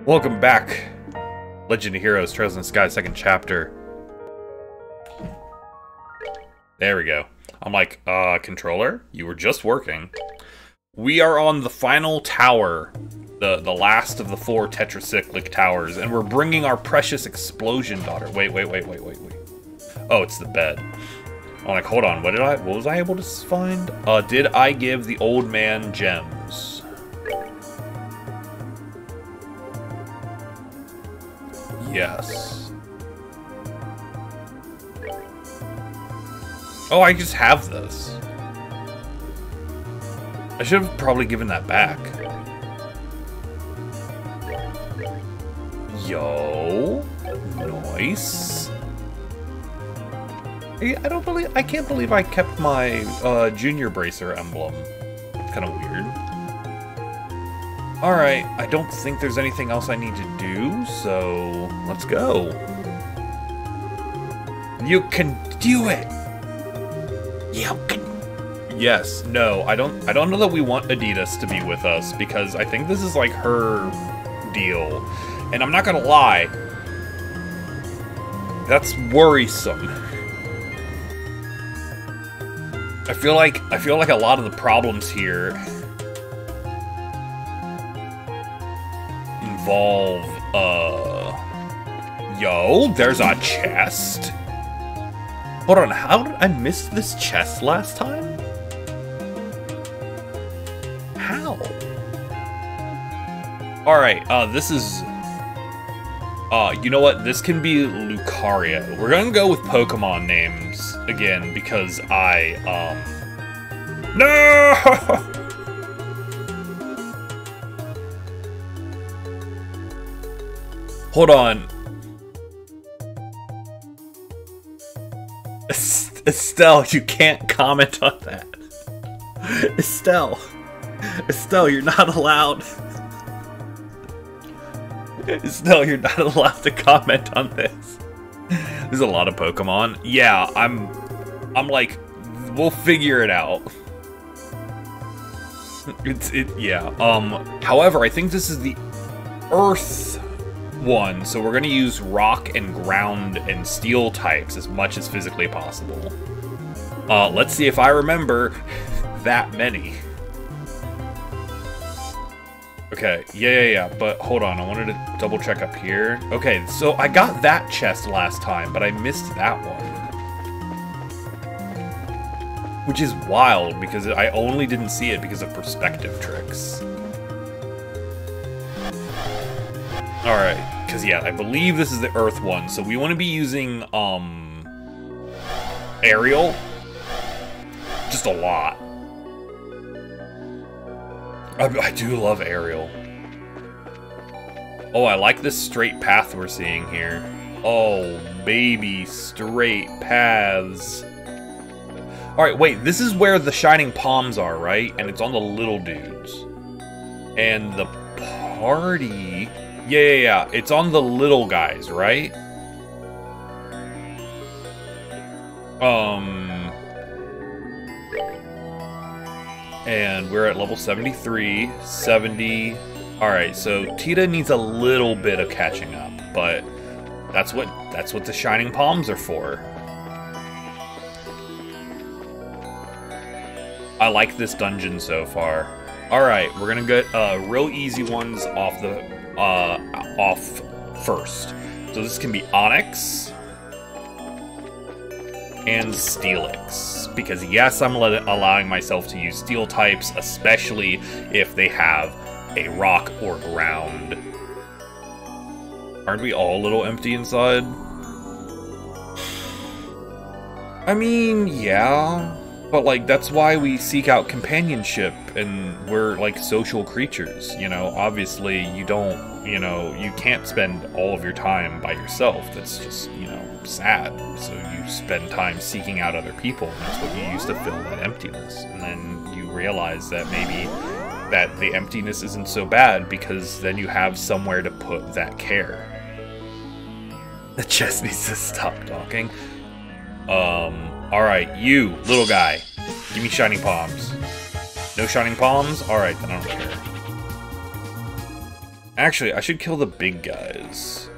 Welcome back, Legend of Heroes, Trails in the Sky, second chapter. There we go. I'm like, controller, you were just working. We are on the final tower, the last of the 4 tetracyclic towers, and we're bringing our precious explosion daughter. Wait. Oh, it's the bed. I'm like, hold on, what was I able to find? Did I give the old man gems? Yes. Oh, I just have this. I should have probably given that back. Yo. Nice. I can't believe I kept my junior bracer emblem. It's kind of weird. Alright, I don't think there's anything else I need to do, so let's go. You can do it! You can... Yes, no, I don't know that we want Adidas to be with us, because I think this is like her deal. And I'm not gonna lie, that's worrisome. I feel like a lot of the problems here involve, yo, there's a chest. Hold on, how did I miss this chest last time? How? Alright, this is, you know what, this can be Lucario. We're gonna go with Pokemon names again, because no! Hold on. Estelle, you can't comment on that. Estelle, you're not allowed. Estelle, you're not allowed to comment on this. There's a lot of Pokemon. Yeah, I'm like, we'll figure it out. Yeah. However, I think this is the Earth one, so we're gonna use rock and ground and steel types as much as physically possible. Let's see if I remember that many. Okay, yeah, but hold on, I wanted to double check up here. Okay, so I got that chest last time, but I missed that one. Which is wild, because I only didn't see it because of perspective tricks. Alright, because yeah, I believe this is the Earth one, so we want to be using, Aerial. Just a lot. I do love Aerial. Oh, I like this straight path we're seeing here. Oh, baby, straight paths. Alright, wait, this is where the Shining Palms are, right? And it's on the little dudes. And the party... Yeah, it's on the little guys, right? And we're at level 73, 70. Alright, so Tita needs a little bit of catching up, but that's what the Shining Palms are for. I like this dungeon so far. Alright, we're gonna get real easy ones off first. So this can be Onyx and Steelix, because yes, I'm allowing myself to use steel types, especially if they have a rock or ground. Aren't we all a little empty inside? I mean, yeah, but like that's why we seek out companionship, and we're like social creatures, you know. Obviously you can't spend all of your time by yourself. That's just, sad. So you spend time seeking out other people, and that's what you use to fill that emptiness. And then you realize that maybe that the emptiness isn't so bad, because then you have somewhere to put that care. The chest needs to stop talking. Alright, you, little guy. Give me Shining Palms. No Shining Palms? Alright, then I don't care. Actually, I should kill the big guys.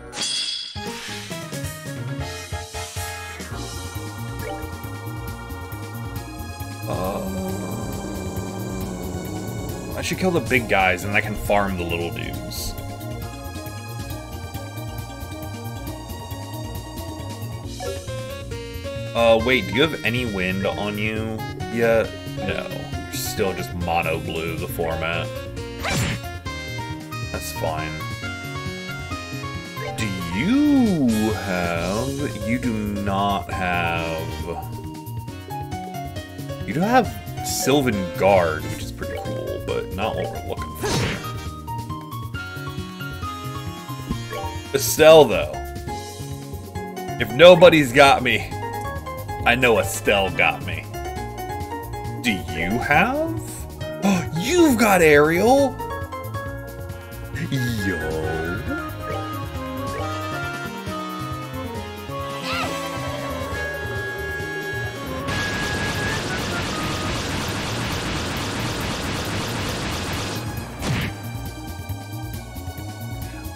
I should kill the big guys and I can farm the little dudes. Wait, do you have any wind on you yet? No. You're still just mono blue, the format. That's fine. Do you have... You do not have... You do have Sylvan Guard, which is pretty cool, but not what we're looking for. Estelle, though. If nobody's got me, I know Estelle got me. Do you have? Oh, you've got Ariel! Yo.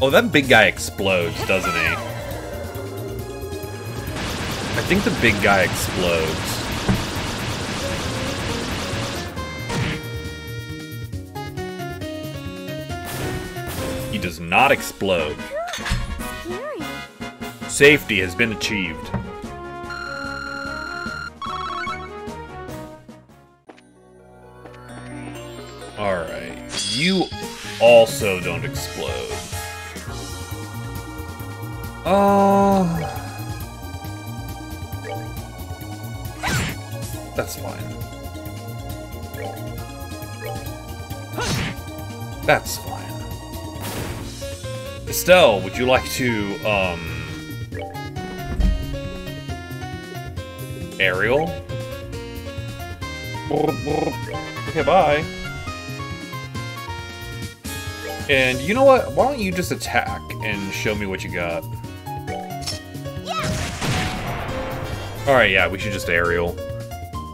Oh, that big guy explodes, doesn't he? I think the big guy explodes. He does not explode. Safety has been achieved. Alright. You also don't explode. That's fine. That's fine. Estelle, would you like to, Ariel? Okay, bye. And you know what? Why don't you just attack and show me what you got? Alright, yeah, we should just aerial.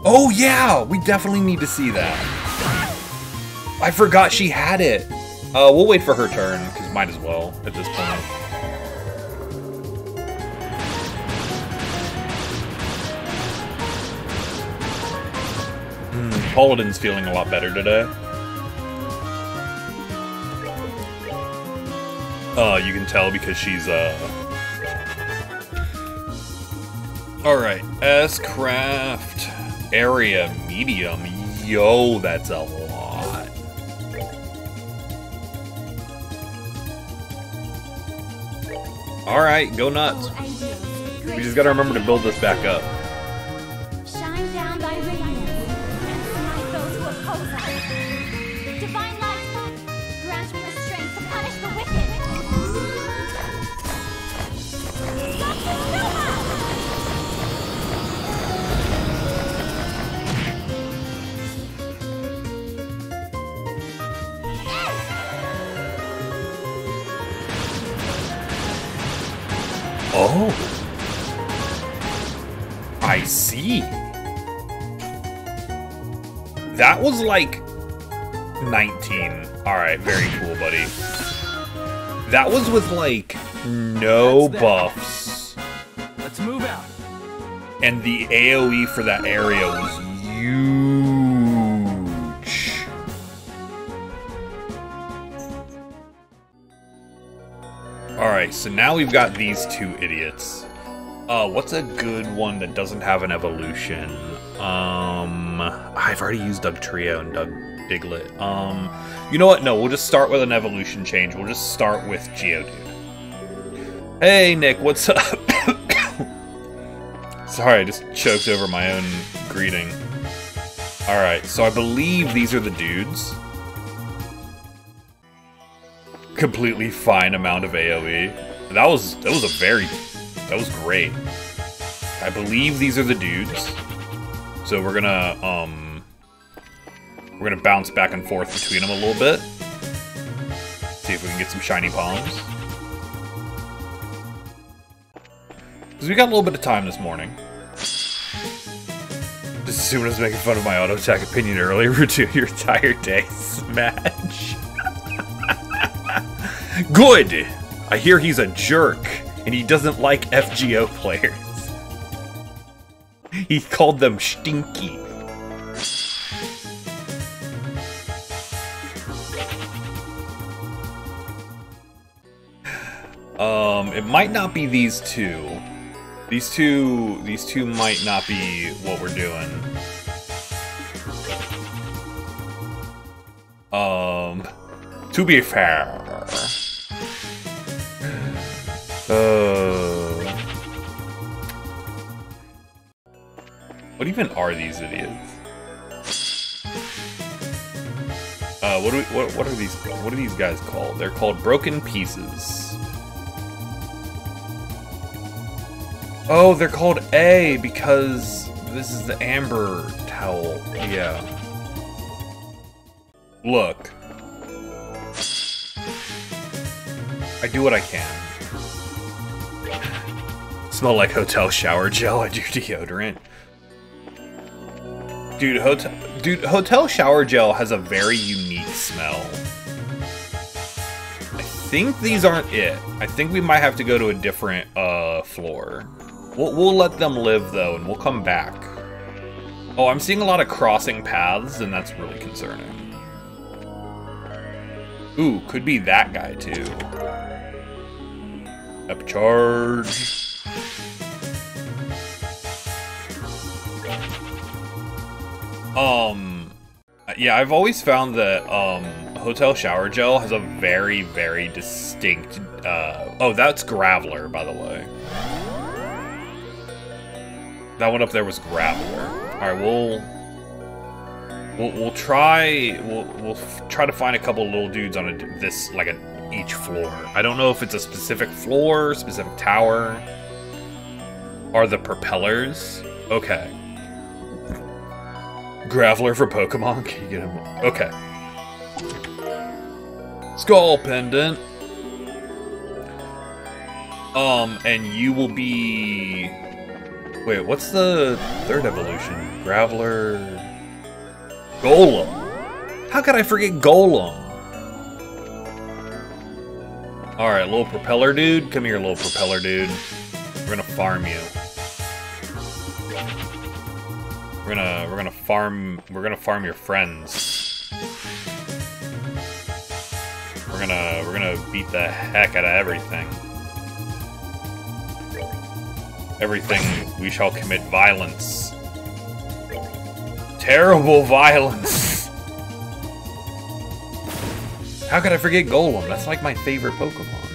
Oh, yeah! We definitely need to see that. I forgot she had it. We'll wait for her turn, because might as well, at this point. Paladin's feeling a lot better today. You can tell because she's, Alright, S-Craft, area medium. Yo, that's a lot. Alright, go nuts. We just gotta remember to build this back up. Shine down thy radiance and smite those who oppose us. Divine light, grant me the strength to punish the wicked. Oh, I see. That was like 19. Alright, very cool, buddy. That was with like no buffs. Let's move out. And the AoE for that area was huge. Alright, so now we've got these two idiots. What's a good one that doesn't have an evolution? I've already used Dugtrio and Diglett. You know what? No, we'll just start with an evolution change. We'll just start with Geodude. Hey, Nick, what's up? Sorry, I just choked over my own greeting. Alright, so I believe these are the dudes. Completely fine amount of AoE. That was great. I believe these are the dudes. So we're gonna bounce back and forth between them a little bit. See if we can get some shiny palms. Because we got a little bit of time this morning. Just as soon as making fun of my auto attack opinion earlier, we're doing your entire day smash. Good! I hear he's a jerk, and he doesn't like FGO players. He called them stinky. It might not be these two. These two might not be what we're doing. To be fair. What even are these idiots? What are these guys called? They're called broken pieces. Oh, they're called A because this is the amber towel. Yeah. Look. I do what I can. Smell like hotel shower gel. I do deodorant. Dude, hotel shower gel has a very unique smell. I think these aren't it. I think we might have to go to a different floor. We'll let them live though, and we'll come back. Oh, I'm seeing a lot of crossing paths, and that's really concerning. Ooh, could be that guy too. Upcharge. Yeah, I've always found that, hotel shower gel has a very, very distinct, oh, that's Graveler, by the way. That one up there was Graveler. Alright, we'll try to find a couple little dudes on each floor. I don't know if it's a specific floor, specific tower. Are the propellers? Okay. Graveler for Pokemon? Can you get him? Okay. Skull Pendant. And you will be... Wait, what's the third evolution? Graveler... Golem! How could I forget Golem? Alright, little propeller dude. Come here, little propeller dude. We're gonna farm you. We're gonna farm your friends. We're gonna beat the heck out of everything. Everything we shall commit violence. Terrible violence. How could I forget Golem? That's like my favorite Pokemon.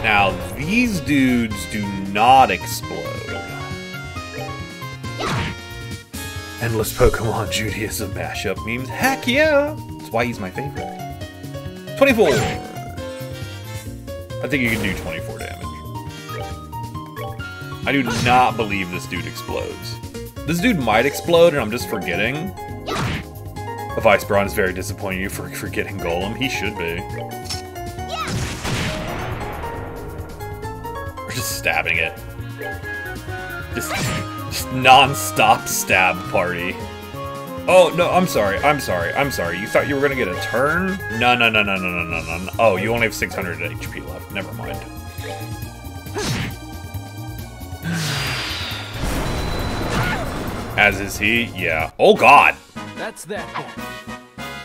Now, these dudes do not explode. Endless Pokemon Judaism mashup memes. Heck yeah! That's why he's my favorite. 24! I think you can do 24 damage. I do not believe this dude explodes. This dude might explode and I'm just forgetting. The Vice Brawn is very disappointing you for forgetting Golem. He should be. We're just stabbing it. Just non-stop stab party. Oh, no, I'm sorry. You thought you were gonna get a turn? No. Oh, you only have 600 HP left. Never mind. As is he? Yeah. Oh, God! That's that.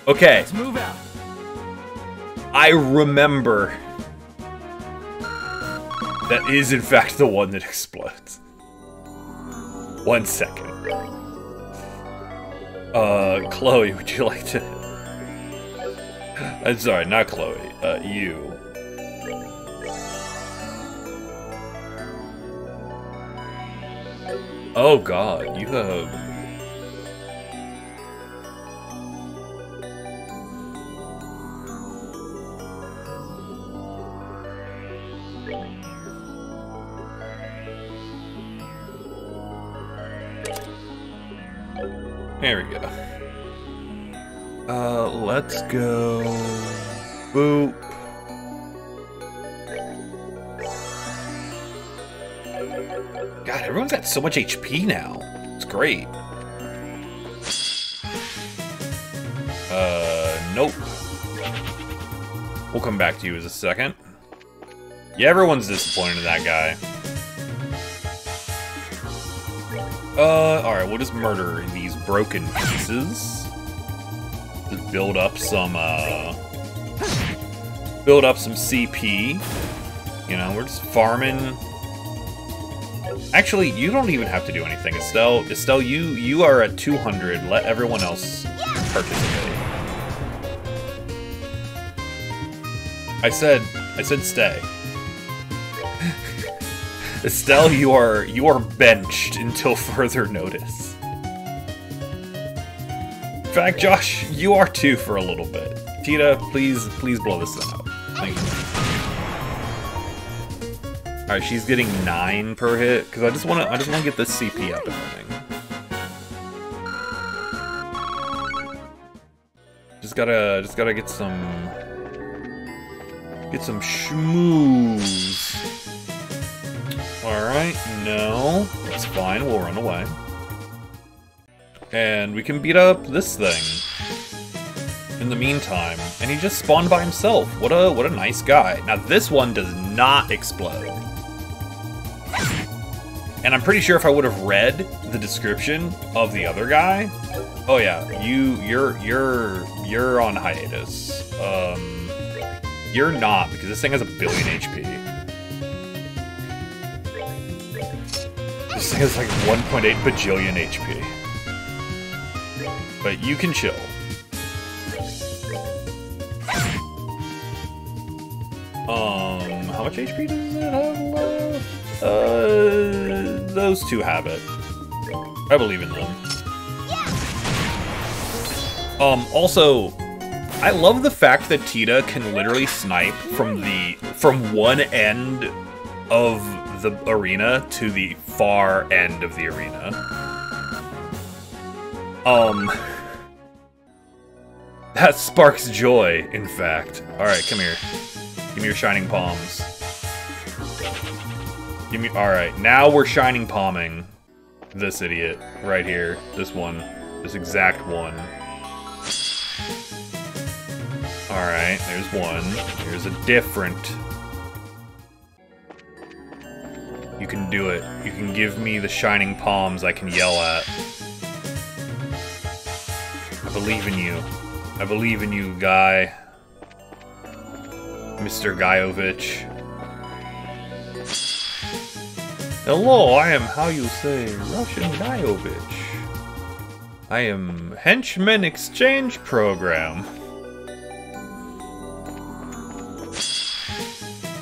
Okay. Let's move out. I remember. That is, in fact, the one that explodes. 1 second. Chloe, would you like to... I'm sorry, not Chloe. You. Oh God, you have... There we go. Let's go... Boop. God, everyone's got so much HP now. It's great. Nope. We'll come back to you in a second. Yeah, everyone's disappointed in that guy. Alright, we'll just murder these broken pieces. Just build up some CP. You know, we're just farming. Actually, you don't even have to do anything, Estelle. Estelle, you are at 200. Let everyone else participate. I said stay. Estelle, you are benched until further notice. In fact, Josh, you are too for a little bit. Tita, please blow this thing up. Thank you. Alright, she's getting 9 per hit, because I just wanna get this CP up and running. Just gotta get some schmooze. Alright, no. That's fine, we'll run away. And we can beat up this thing in the meantime. And he just spawned by himself. What a nice guy. Now this one does not explode. And I'm pretty sure if I would have read the description of the other guy, oh yeah, you're on hiatus. You're not, because this thing has 1 billion HP. This thing has like 1.8 bajillion HP. But you can chill. How much HP does it have left? Those two have it. I believe in them. Also, I love the fact that Tita can literally snipe from one end of the arena to the far end of the arena. That sparks joy, in fact. Alright, come here. Give me your shining palms. Give me... Alright, now we're shining palming this idiot right here. This one. This exact one. Alright, there's one. Here's a different... You can do it. You can give me the shining palms I can yell at. I believe in you. I believe in you, Guy. Mr. Guyovich. Hello, I am how you say Russian Guyovich. I am Henchman Exchange Program.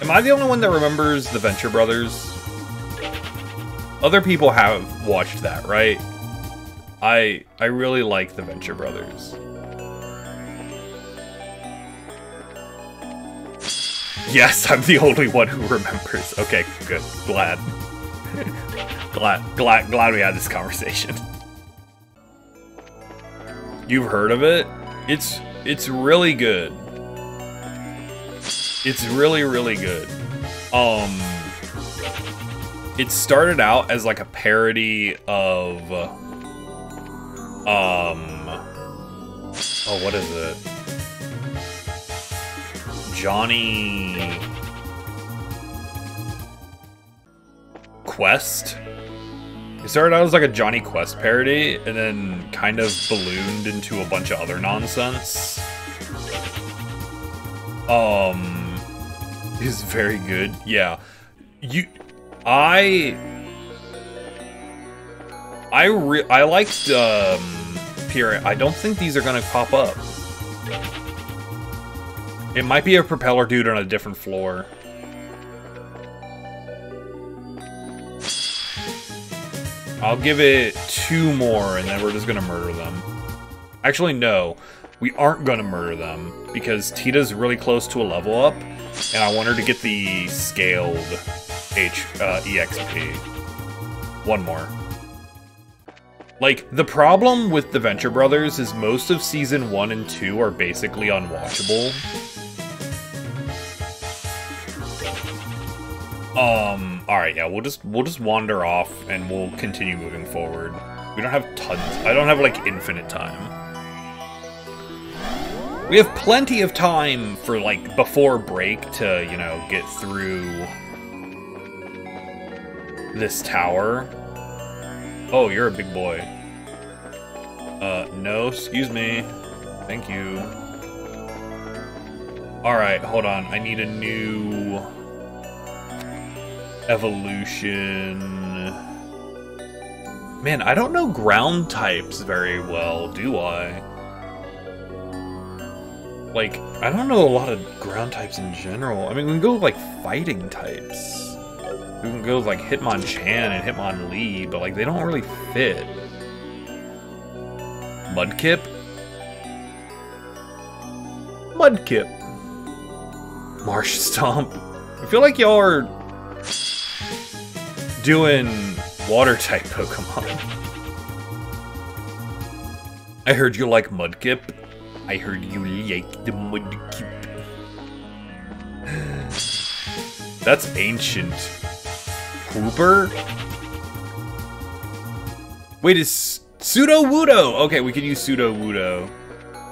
Am I the only one that remembers the Venture Brothers? Other people have watched that, right? I really like the Venture Brothers. Yes, I'm the only one who remembers. Okay, good. Glad. glad we had this conversation. You've heard of it? It's really good. It's really, really good. It started out as like a parody of oh, what is it? Johnny Quest? It started out as like a Johnny Quest parody, and then kind of ballooned into a bunch of other nonsense. Is very good. Yeah. I liked Pierre. I don't think these are gonna pop up. It might be a propeller dude on a different floor. I'll give it 2 more, and then we're just gonna murder them. Actually, no. We aren't gonna murder them, because Tita's really close to a level up, and I want her to get the scaled EXP. 1 more. Like, the problem with the Venture Brothers is most of Season 1 and 2 are basically unwatchable. Alright, yeah, we'll just wander off, and we'll continue moving forward. We don't have tons. I don't have, like, infinite time. We have plenty of time for, like, before break to, you know, get through this tower. Oh, you're a big boy. No, excuse me. Thank you. Alright, hold on. I need a new evolution. Man, I don't know ground types very well, do I? Like, I don't know a lot of ground types in general. I mean, we can go with, like, fighting types. We can go with, like, Hitmonchan and Hitmonlee, but, like, they don't really fit. Mudkip? Mudkip. Marsh Stomp. I feel like y'all are doing water-type Pokemon. I heard you like Mudkip. I heard you like the Mudkip. That's ancient. Hooper? Wait, is Pseudo-Wudo? Okay, we can use Pseudo-Wudo.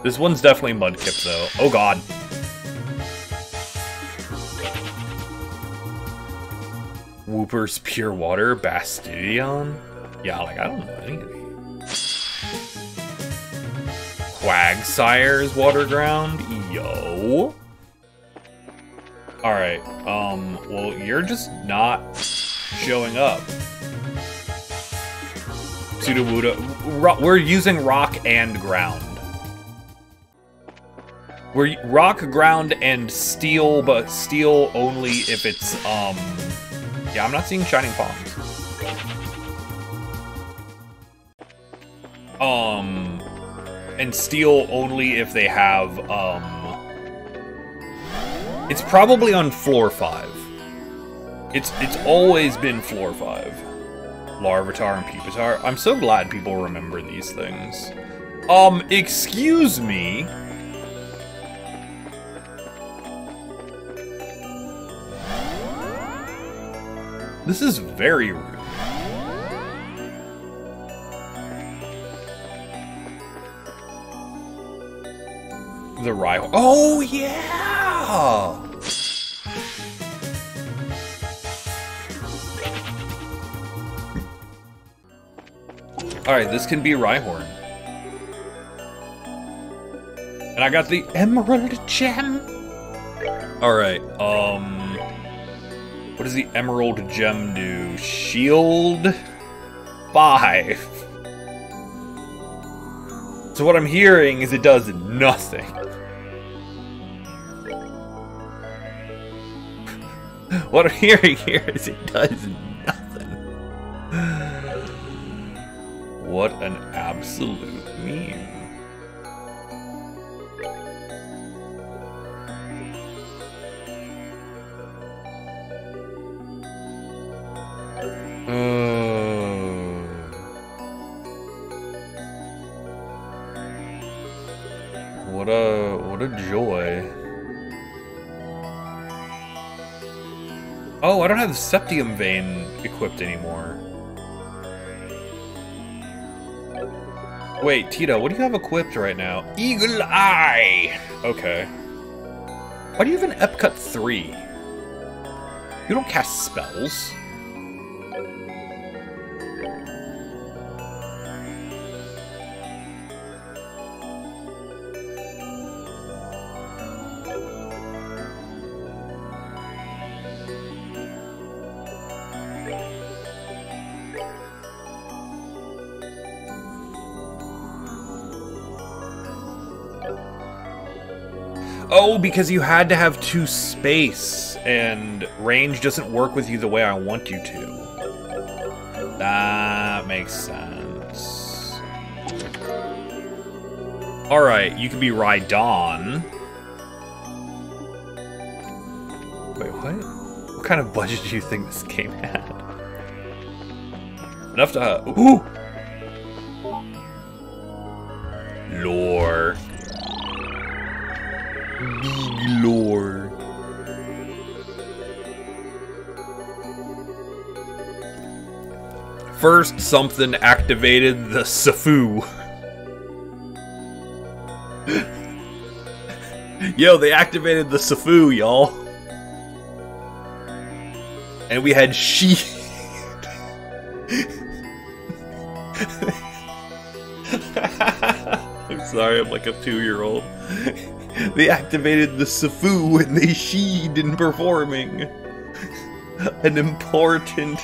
This one's definitely Mudkip, though. Oh, God. Wooper's Pure Water, Bastion? Yeah, like, I don't know any of these. Quagsire's Water Ground? Yo. Alright, well, you're just not showing up. Pseudo-Wudo. We're using Rock and Ground. We're Rock, Ground, and Steel, but Steel only if it's, yeah, I'm not seeing Shining Palms. And Steel only if they have, it's probably on floor 5. It's always been floor 5. Larvitar and Pupitar. I'm so glad people remember these things. Excuse me? This is very rude. The Rhyhorn. Oh, yeah! Alright, this can be Rhyhorn. And I got the Emerald Gem. Alright, what does the Emerald Gem do? Shield 5. So what I'm hearing is it does nothing. What I'm hearing here is it does nothing. What an absolute meme. What a joy. Oh, I don't have the Septium Vein equipped anymore. Wait, Tito, what do you have equipped right now? Eagle Eye! Okay. Why do you have an Epcot 3? You don't cast spells. Oh, because you had to have 2 space, and range doesn't work with you the way I want you to. That makes sense. Alright, you can be Rhydon. Wait, what? What kind of budget do you think this game had? Enough to... Ooh! Lore. Lore. First, something activated the Safu. Yo, they activated the Sifu, y'all. And we had she. I'm sorry, I'm like a 2-year-old. They activated the Sifu and they she'd in performing an important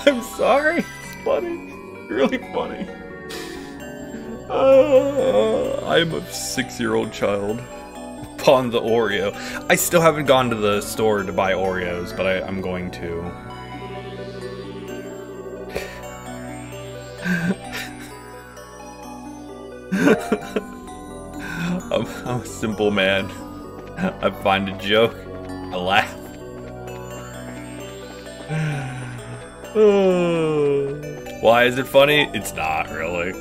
I'm sorry, it's funny. Really funny. I'm a 6-year-old child. Upon the Oreo. I still haven't gone to the store to buy Oreos, but I'm going to. I'm a simple man. I find a joke. I laugh. Why is it funny? It's not really.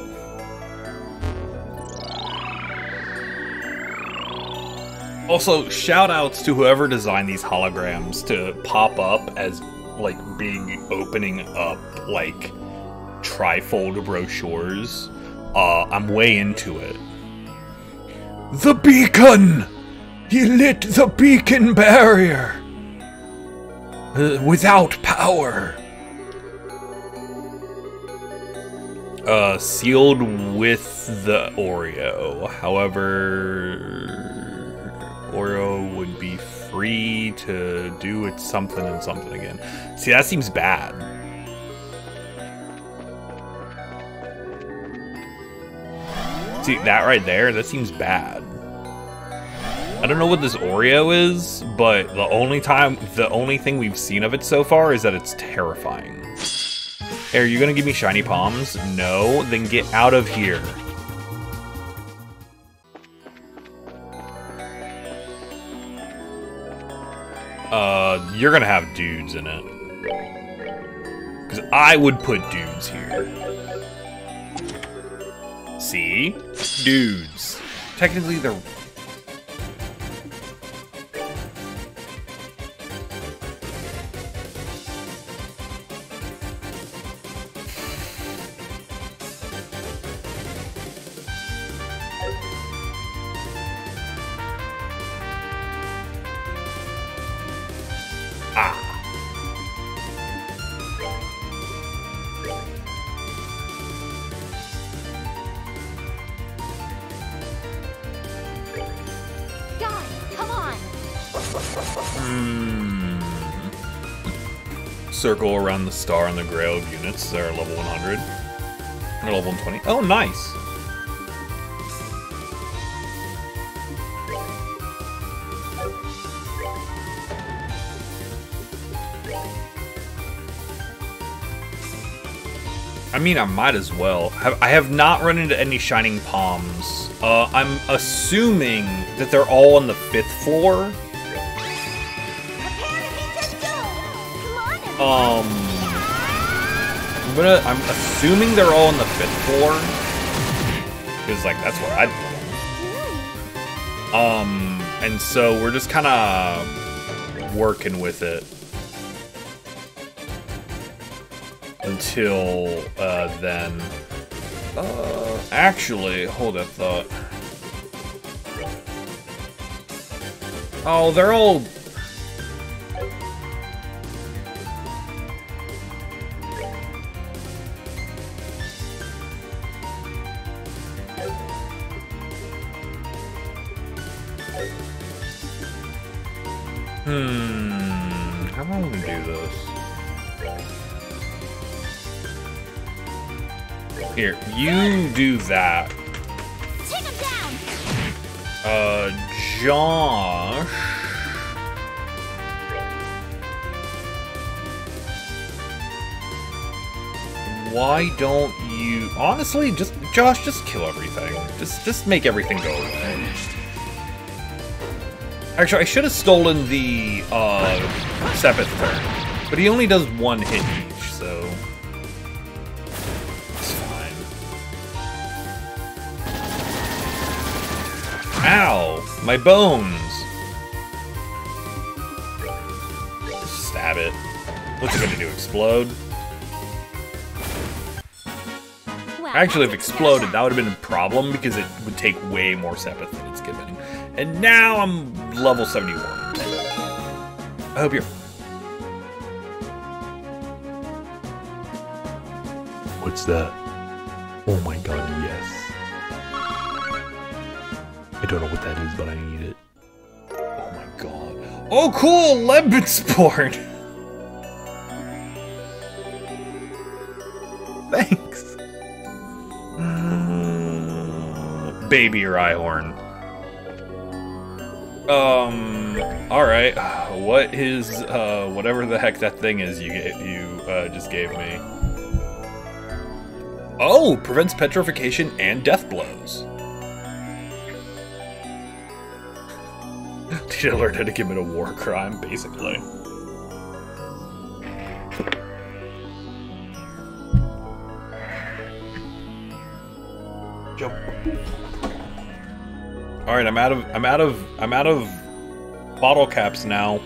Also, shout-outs to whoever designed these holograms to pop up as, like, being opening up, like, trifold brochures. I'm way into it. The beacon! He lit the beacon barrier! Without power. Sealed with the Oreo. However, Oreo would be free to do its something and something again. See, that seems bad. See, that right there, that seems bad. I don't know what this Oreo is, but the only thing we've seen of it so far is that it's terrifying. Hey, are you gonna give me shiny palms? No? Then get out of here. You're gonna have dudes in it. Because I would put dudes here. See? Dudes. Technically, they're... Circle around the star on the grail of units. They're level 100. Or level 120. Oh, nice! I mean, I might as well. I have not run into any shining palms. I'm assuming that they're all on the 5th floor. I'm assuming they're all on the 5th floor. Because, like, that's where I'd put them. And so we're just kind of working with it. Until, then. Actually, hold that thought. Oh, they're all... How am I gonna do this? Here, you do that. Take him down. Josh. Why don't you... Honestly, Josh, just kill everything. Just make everything go away. Actually, I should have stolen the, 7th turn. But he only does 1 hit each, so... It's fine. Ow! My bones! Just stab it. What's it gonna do, explode? Well, Actually, if exploded, that would have been a problem because it would take way more Sepith than it's given. And now I'm level 71. I hope you're... What's that? Oh my god, yes. I don't know what that is, but I need it. Oh my god. Oh cool! Lemon Sport! Thanks! Baby Rhyhorn. Alright. What is, whatever the heck that thing is you just gave me. Oh! Prevents petrification and death blows. Did you learn how to commit a war crime, basically? Jump. All right, I'm out of bottle caps now.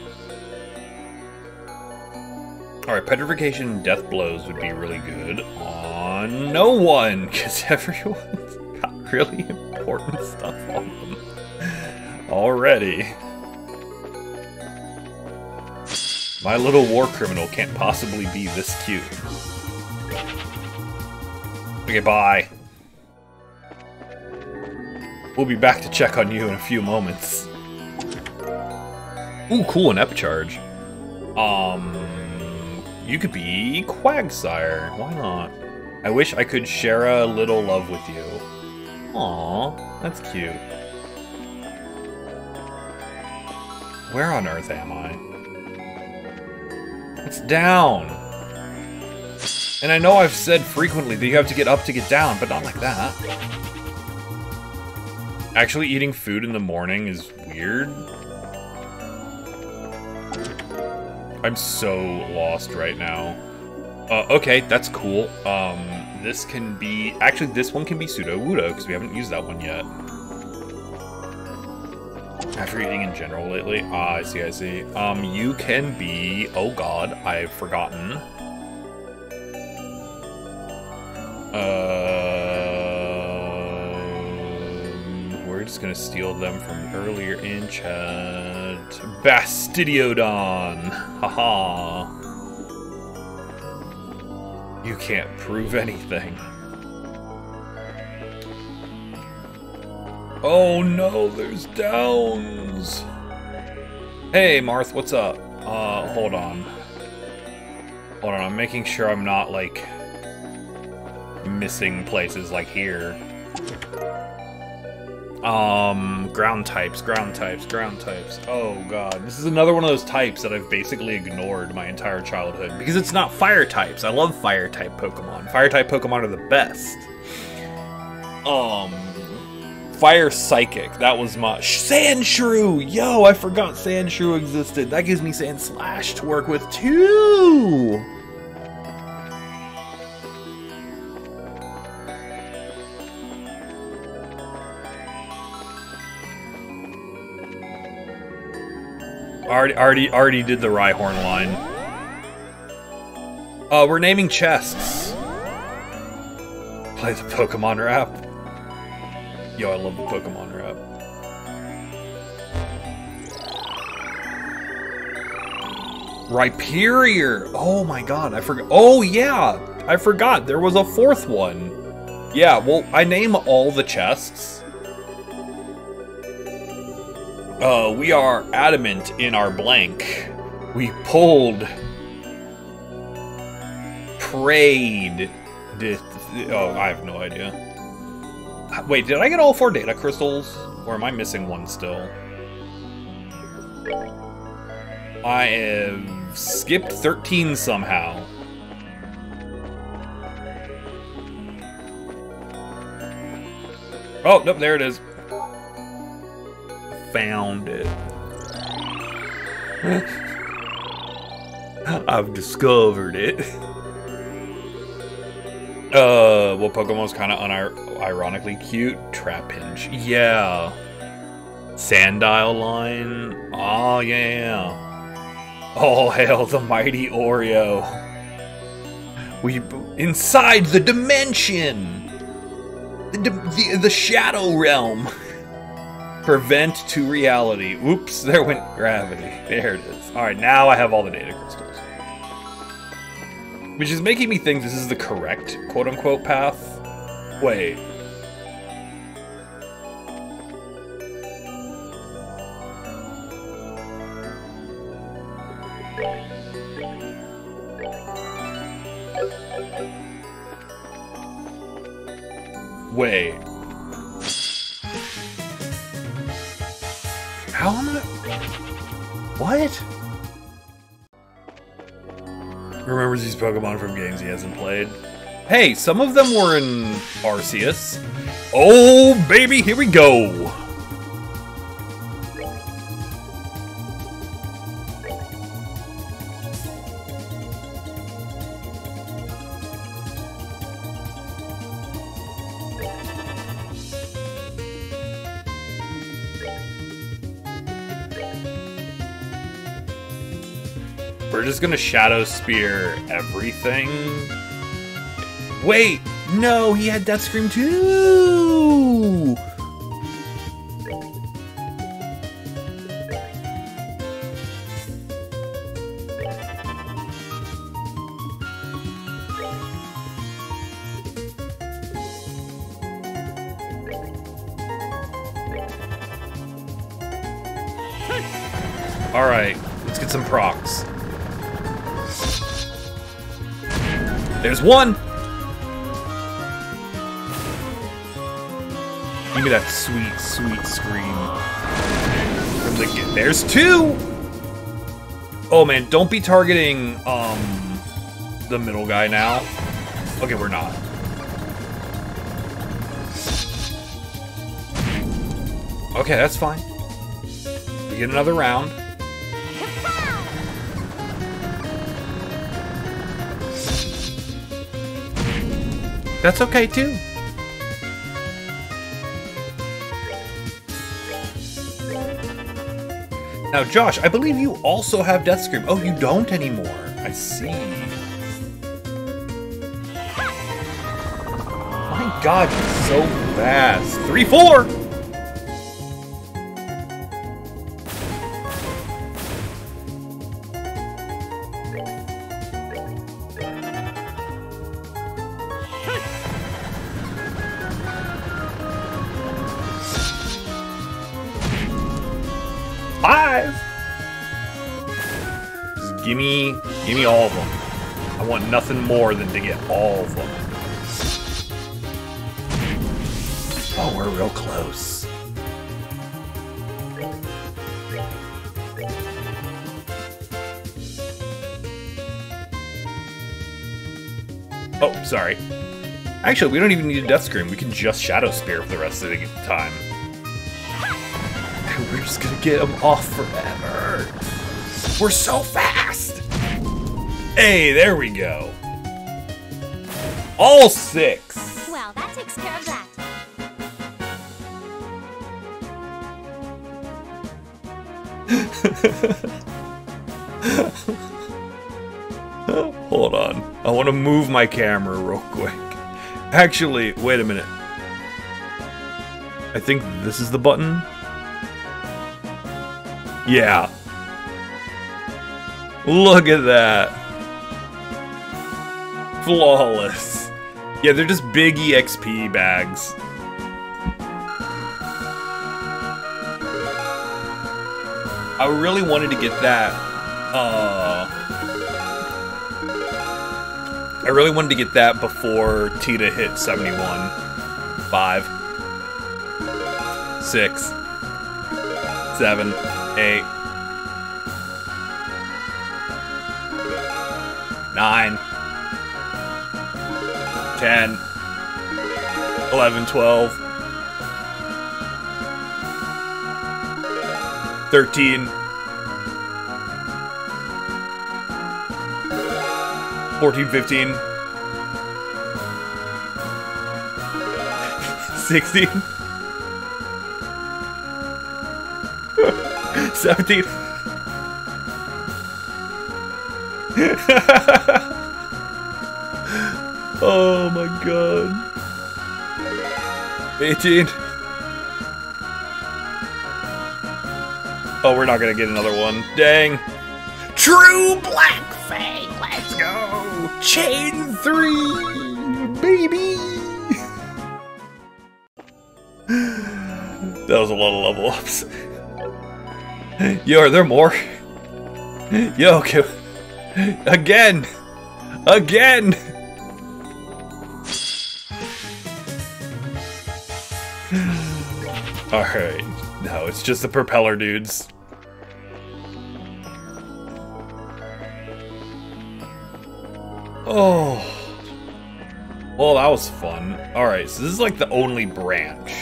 All right, petrification and death blows would be really good on no one, because everyone's got really important stuff on them already. My little war criminal can't possibly be this cute. Okay, bye. We'll be back to check on you in a few moments. Ooh, cool, an ep charge. You could be Quagsire. Why not? I wish I could share a little love with you. Aww, that's cute. Where on earth am I? It's down. And I know I've said frequently that you have to get up to get down, but not like that. Actually, eating food in the morning is weird. I'm so lost right now. Okay, that's cool. This can be... Actually, this one can be Pseudo-Wudo, because we haven't used that one yet. After eating in general lately? Ah, I see, I see. You can be... Oh god, I've forgotten. We're just gonna steal them from earlier in chat. Bastidiodon! Haha. You can't prove anything. Oh no, there's downs! Hey, Marth, what's up? Hold on. Hold on, I'm making sure I'm not, like, missing places like here. Ground types, ground types, ground types. Oh god, this is another one of those types that I've basically ignored my entire childhood. Because it's not fire types. I love fire type Pokemon. Fire type Pokemon are the best. Fire Psychic, that was my... Sandshrew! Yo, I forgot Sandshrew existed. That gives me Sandslash to work with, too! Already did the Rhyhorn line. We're naming chests. Play the Pokemon rap. Yo, I love the Pokemon rap. Rhyperior! Oh my god, I forgot. Oh yeah! I forgot, there was a fourth one. Yeah, well, I name all the chests. We are adamant in our blank. We pulled... Prayed... Oh, I have no idea. Wait, did I get all 4 data crystals? Or am I missing one still? I have skipped 13 somehow. Oh, nope, there it is. Found it. I've discovered it. What Pokemon's kind of unironically cute? Trapinch. Yeah. Sandile line. Oh, yeah. All hail the mighty Oreo. We inside the dimension. The shadow realm. Prevent to reality. Oops, there went gravity. There it is. Alright, now I have all the data crystals. Which is making me think this is the correct quote-unquote path. Wait. Wait. How am I? What? Remembers these Pokemon from games he hasn't played. Hey, some of them were in Arceus. Oh, baby, here we go. We're just gonna Shadow Spear everything. Wait, no, he had Death Scream too! Alright, let's get some procs. There's one! Give me that sweet, sweet scream. From the there's two! Oh man, don't be targeting, the middle guy now. Okay, we're not. Okay, that's fine. We get another round. That's okay, too. Now, Josh, I believe you also have Death Scream. Oh, you don't anymore. I see. My god, you're so fast. 3-4! Give me all of them. I want nothing more than to get all of them. Oh, we're real close. Oh, sorry. Actually, we don't even need a Death Scream. We can just Shadow Spear for the rest of the time. And we're just gonna get them off forever. We're so fast! Hey, there we go. All 6. Well, that takes care of that. Hold on. I want to move my camera real quick. Actually, wait a minute. I think this is the button. Yeah. Look at that. Flawless. Yeah, they're just big EXP bags. I really wanted to get that. I really wanted to get that before Tita hit 71. 5, 6, 7, 8, 9, 10, 11, 12, 13, 14, 15, 16, 17. Oh my god. 18. Oh, we're not gonna get another one. Dang. True Black Fang, let's go! Chain 3, baby! That was a lot of level ups. Yo, are there more? Yo, okay. Again! Again! Alright. No, it's just the propeller dudes. Oh. Well, that was fun. Alright, so this is like the only branch.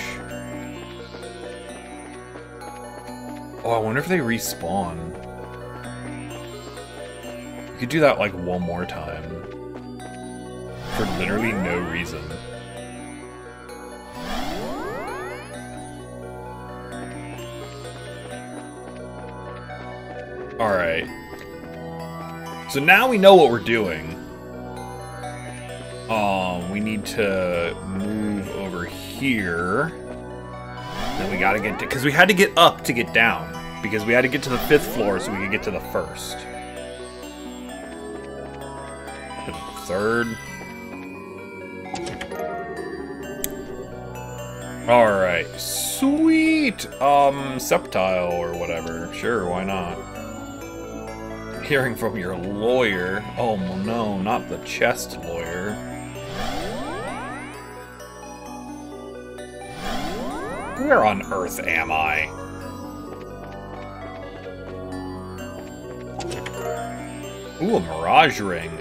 Oh, I wonder if they respawn. You could do that like one more time. For literally no reason. Alright. So now we know what we're doing. We need to move over here. Then we gotta get to, because we had to get up to get down. Because we had to get to the 5th floor so we could get to the 1st. 3rd. Alright. Sweet! Septile or whatever. Sure, why not? Hearing from your lawyer. Oh no, not the chest lawyer. Where on earth am I? Ooh, a Mirage Ring.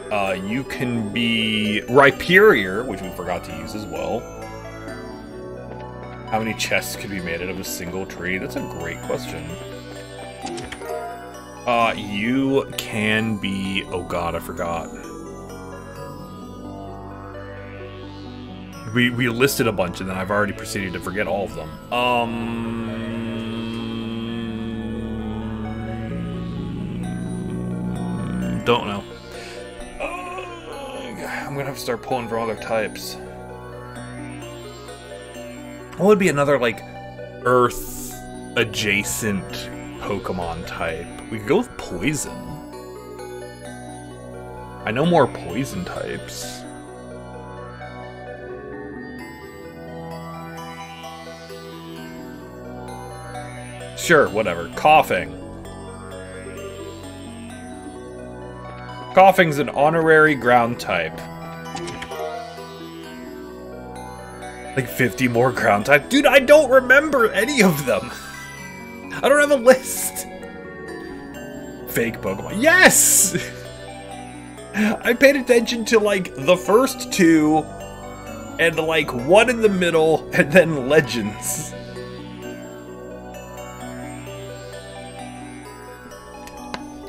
You can be Rhyperior, which we forgot to use as well. How many chests could be made out of a single tree? That's a great question. You can be... Oh god, I forgot. We listed a bunch and then I've already proceeded to forget all of them. Don't know. I'm gonna have to start pulling from other types. What would be another, like, Earth adjacent Pokemon type? We could go with Poison. I know more Poison types. Sure, whatever. Coughing. Coughing's an honorary ground type. Like 50 more ground type? Dude, I don't remember any of them. I don't have a list. Fake Pokemon. Yes! I paid attention to, like, the first 2, and, like, 1 in the middle, and then Legends.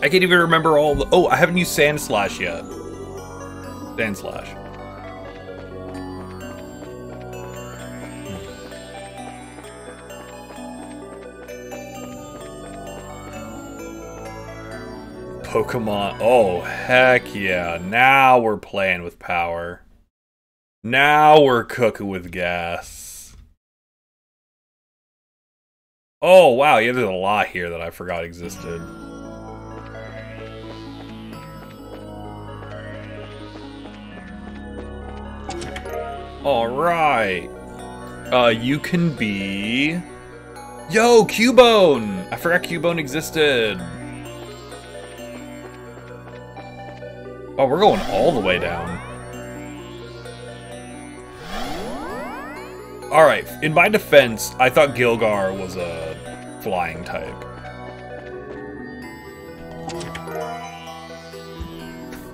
I can't even remember all the... Oh, I haven't used Sandslash yet. Sandslash. Pokemon. Oh, heck yeah. Now we're playing with power. Now we're cooking with gas. Oh, wow. Yeah, there's a lot here that I forgot existed. Alright. You can be... Yo, Cubone! I forgot Cubone existed. Oh, we're going all the way down. Alright, in my defense, I thought Gilgar was a flying type.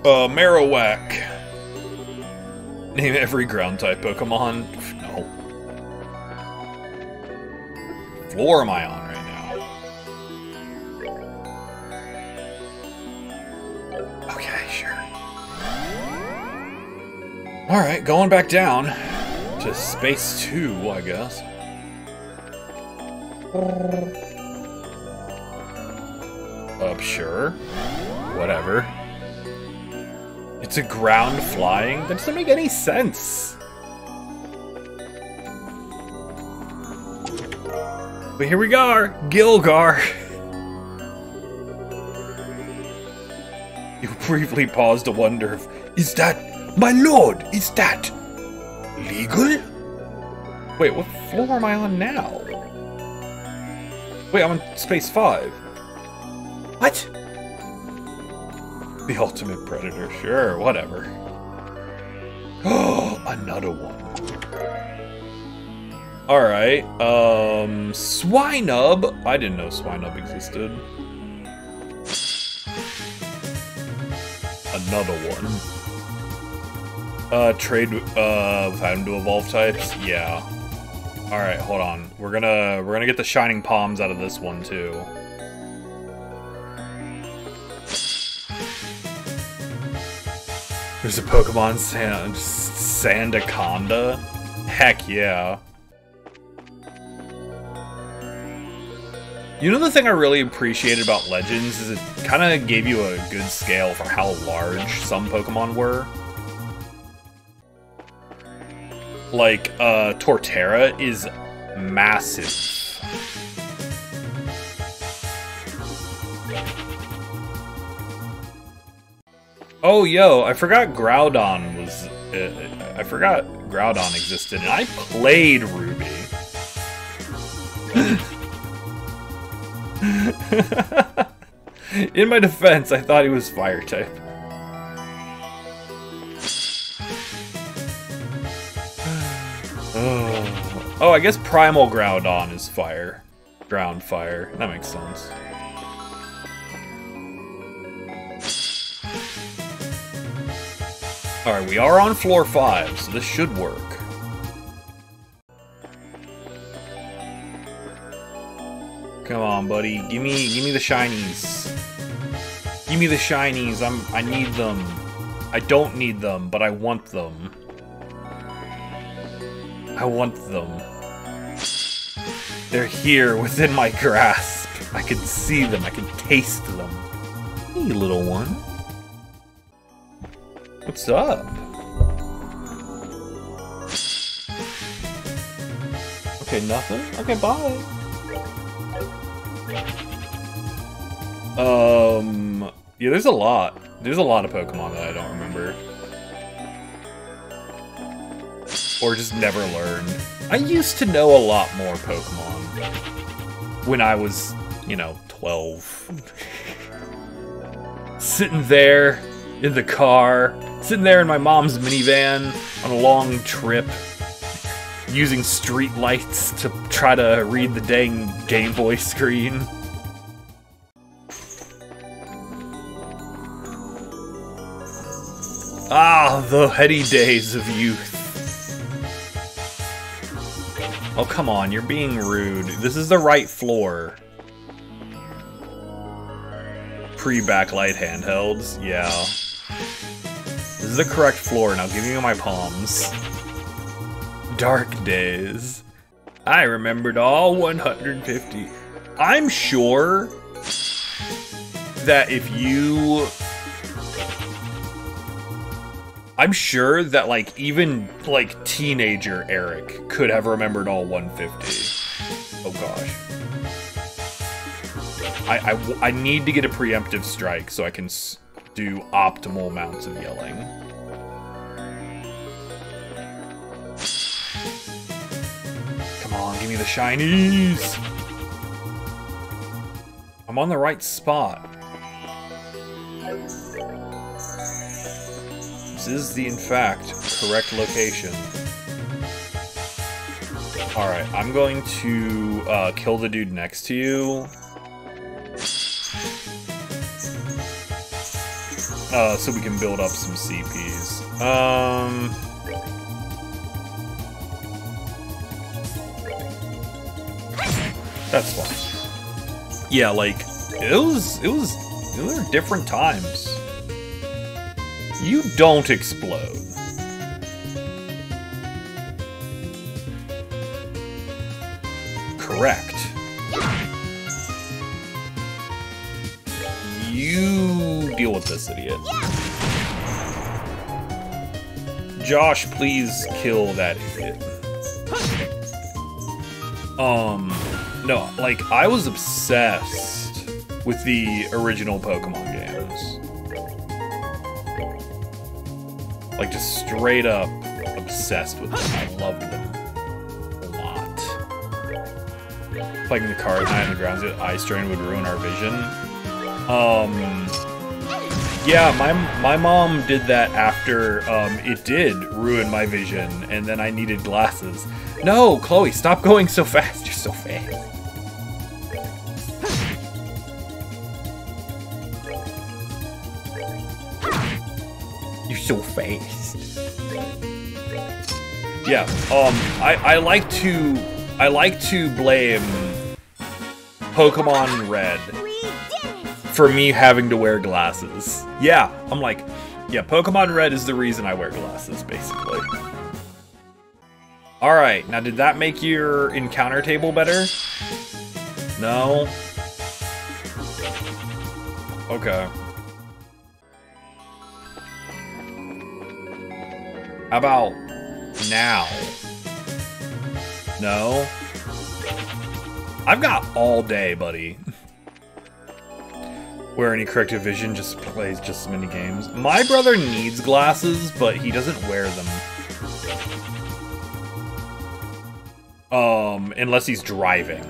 Marowak. Name every ground type Pokemon. No. What floor am I on right now? Okay, sure. Alright, going back down to Space 2, I guess. Sure. Whatever. It's a ground flying? That doesn't make any sense. But here we go, Gilgar. You briefly paused to wonder if, is that, my lord, is that legal? Wait, what floor am I on now? Wait, I'm on space 5. What? The ultimate predator, sure, whatever. Oh, another one. Alright, Swinub. I didn't know Swinub existed. Another one. Trade with item to evolve types? Yeah. Alright, hold on. We're gonna get the Shining Palms out of this one too. There's a Pokemon Sandaconda? Heck yeah. You know, the thing I really appreciated about Legends is it kind of gave you a good scale for how large some Pokemon were. Like, Torterra is massive. Oh, yo, I forgot Groudon was... I forgot Groudon existed, and I played Ruby. In my defense, I thought he was fire type. Oh, I guess Primal Groudon is fire. Ground fire. That makes sense. Alright, we are on floor 5, so this should work. Come on, buddy. Give me the shinies. Give me the shinies. I need them. I don't need them, but I want them. I want them. They're here within my grasp. I can see them. I can taste them. Hey, little one. What's up? Okay, nothing? Okay, bye. Yeah, there's a lot. There's a lot of Pokemon that I don't remember. Or just never learned. I used to know a lot more Pokemon when I was, you know, 12. Sitting there in the car, sitting there in my mom's minivan on a long trip, using street lights to try to read the dang Game Boy screen. Ah, the heady days of youth. Oh, come on, you're being rude. This is the right floor. Pre-backlight handhelds, yeah. This is the correct floor, now give me my palms. Dark days. I remembered all 150. I'm sure that if you... I'm sure that, like, even, like, teenager Eric could have remembered all 150. Oh, gosh. I need to get a preemptive strike so I can do optimal amounts of yelling. Come on, give me the shinies! I'm on the right spot. This is in fact, correct location. Alright, I'm going to kill the dude next to you. So we can build up some CPs. That's fine. Yeah, like, those are different times. You don't explode. Correct. You deal with this idiot. Josh, please kill that idiot. No, like, I was obsessed with the original Pokemon games. Like, just straight up obsessed with them. I loved them a lot. Like in the car at night on the grounds that Ice Drain would ruin our vision. Yeah, my mom did that after it did ruin my vision, and then I needed glasses. No, Chloe, stop going so fast. You're so fast. You're so fast. Yeah, I like to blame Pokemon Red for me having to wear glasses. Yeah, I'm like, yeah, Pokemon Red is the reason I wear glasses, basically. Alright, now did that make your encounter table better? No? Okay. How about now? No? I've got all day, buddy. Wear any corrective vision, just plays just as many games. My brother needs glasses, but he doesn't wear them. Unless he's driving.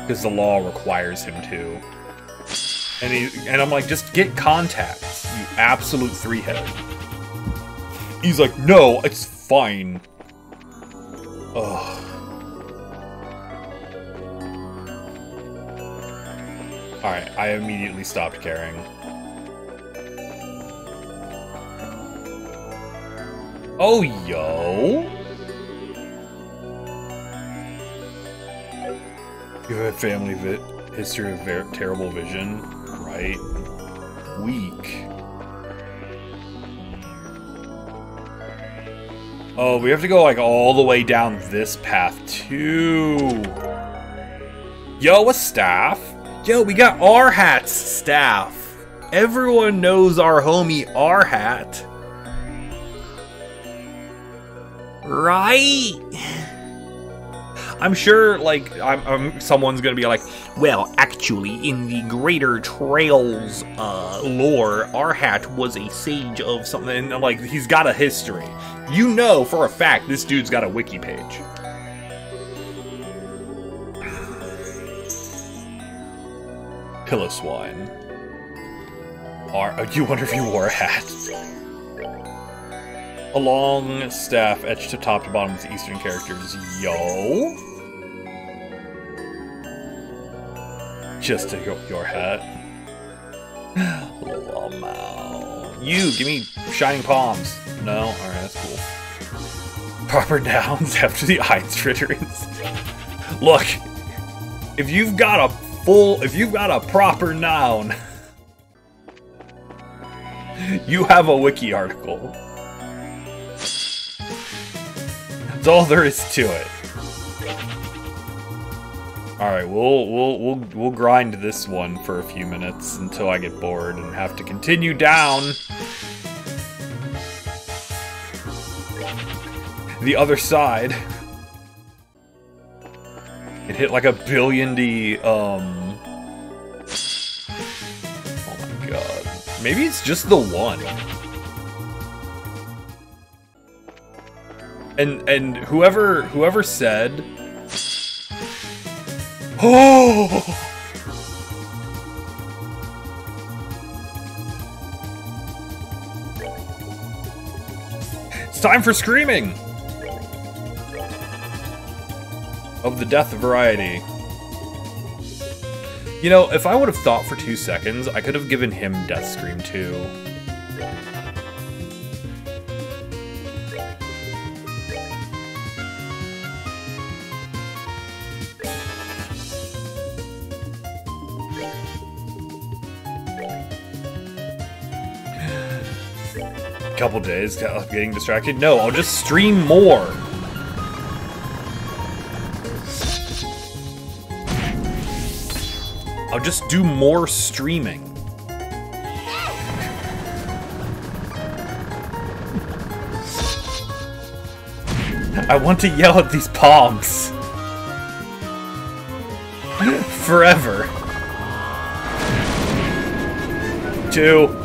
Because the law requires him to. And I'm like, just get contacts, you absolute three-head. He's like, no, it's fine. Ugh. Alright, I immediately stopped caring. Oh, yo! You have a family history of terrible vision, right? Weak. Oh, we have to go, like, all the way down this path, too. Yo, a staff? Yo, we got R-Hat's staff. Everyone knows our homie R-Hat. Right? I'm sure, like, someone's gonna be like, well, actually, in the Greater Trails lore, R-Hat was a sage of something, and, like, he's got a history. You know for a fact this dude's got a wiki page. Piloswine. You wonder if you wore a hat. A long staff etched to top to bottom with Eastern characters. Yo? Just to your hat. Lamau. You, give me shining palms. No? Alright, that's cool. Proper nouns after the Einstritterings. Look, if you've got a proper noun, you have a wiki article. That's all there is to it. Alright, we'll grind this one for a few minutes until I get bored and have to continue down the other side. It hit like a billion-D, oh my god. Maybe it's just the one. And whoever said, oh, it's time for screaming of the death variety. You know, if I would have thought for 2 seconds, I could have given him Death Scream too. Couple days, getting distracted. No, I'll just stream more. I'll just do more streaming. I want to yell at these palms. forever. 2.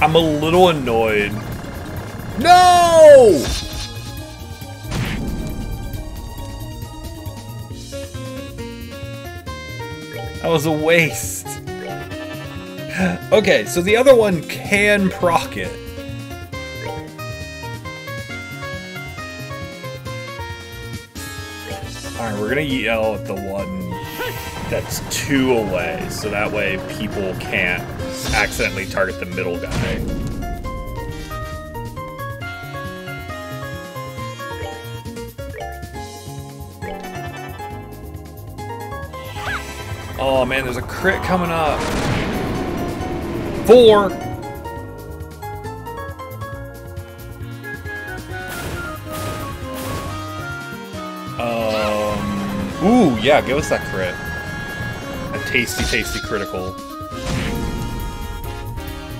I'm a little annoyed. No! That was a waste. Okay, so the other one can proc it. Alright, we're gonna yell at the one that's 2 away, so that way people can't accidentally target the middle guy. Oh man, there's a crit coming up. 4. Ooh, yeah, give us that crit. A tasty, tasty critical.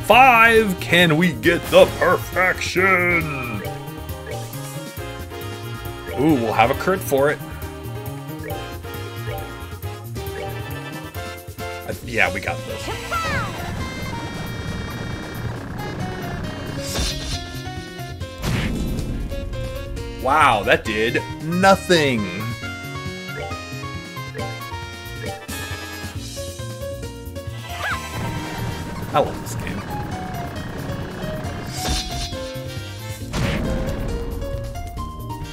5! Can we get the perfection? Ooh, we'll have a crit for it. Yeah, we got this. Wow, that did nothing. I love this game.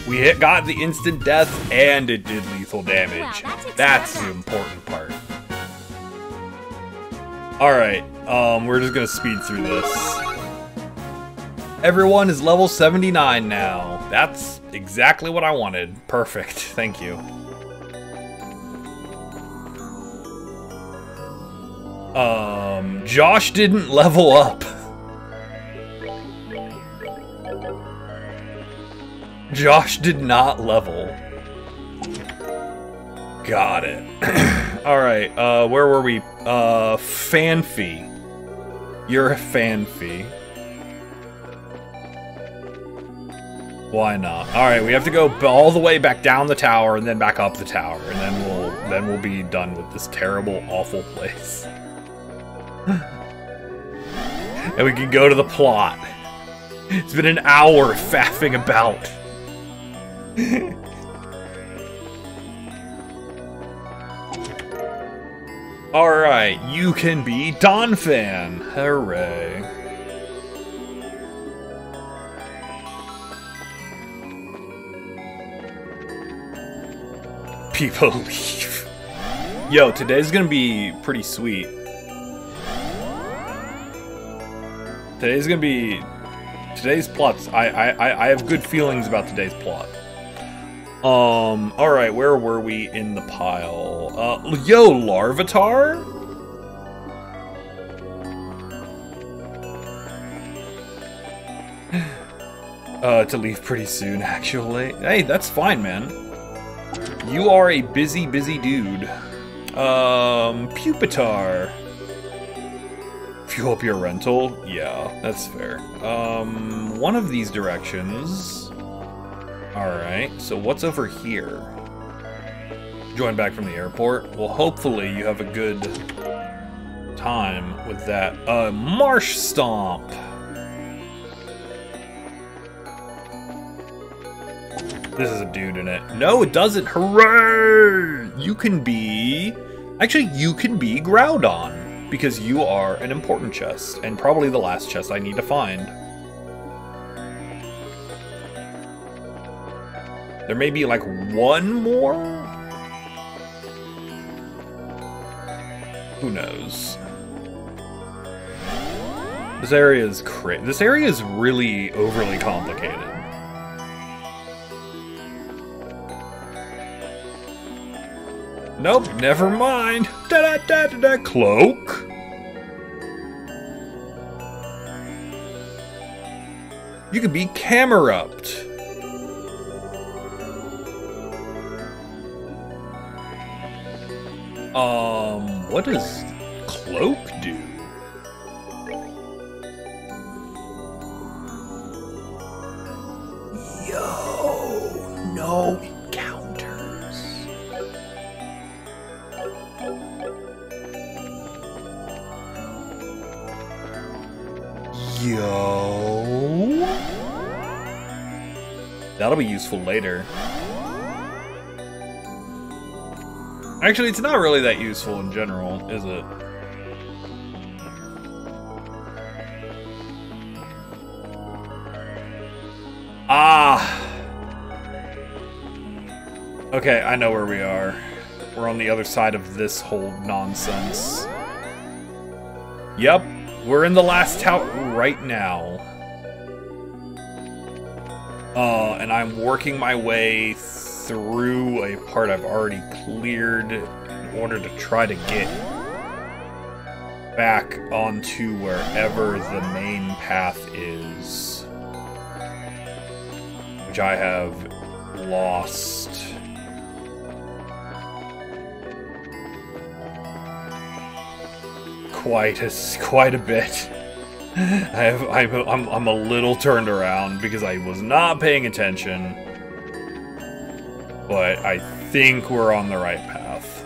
We got the instant death and it did lethal damage. Wow, that's the important part. Alright, we're just gonna speed through this. Everyone is level 79 now. That's exactly what I wanted. Perfect, thank you. Josh didn't level up. Josh did not level. Got it. Alright, where were we? Fanfy. You're a Fanfy. Why not? Alright, we have to go all the way back down the tower and then back up the tower, and then we'll be done with this terrible, awful place. And we can go to the plot. It's been an hour faffing about. Alright, you can be Donphan. Hooray. People leave. Yo, today's gonna be pretty sweet. Today's plots. I have good feelings about today's plot. Alright, where were we in the pile? Yo, Larvitar? To leave pretty soon, actually. Hey, that's fine, man. You are a busy, busy dude. Pupitar. Fuel up your rental? Yeah, that's fair. One of these directions. Alright, so what's over here? Join back from the airport? Well, hopefully you have a good time with that. Marsh Stomp! This is a dude in it. No, it doesn't! Hooray! You can be... Actually, you can be Groudon. Because you are an important chest, and probably the last chest I need to find. There may be like one more? Who knows? This area is This area is really overly complicated. Nope, never mind. Da-da-da-da-da, cloak. You could be Camerupt. What does cloak do? Yo. no encounters. Yo. That'll be useful later. Actually, it's not really that useful in general, is it? Ah! Okay, I know where we are. We're on the other side of this whole nonsense. Yep, we're in the last tower right now. And I'm working my way through a part I've already cleared in order to try to get back onto wherever the main path is, which I have lost. Quite a bit. I'm a little turned around because I was not paying attention, but I think we're on the right path.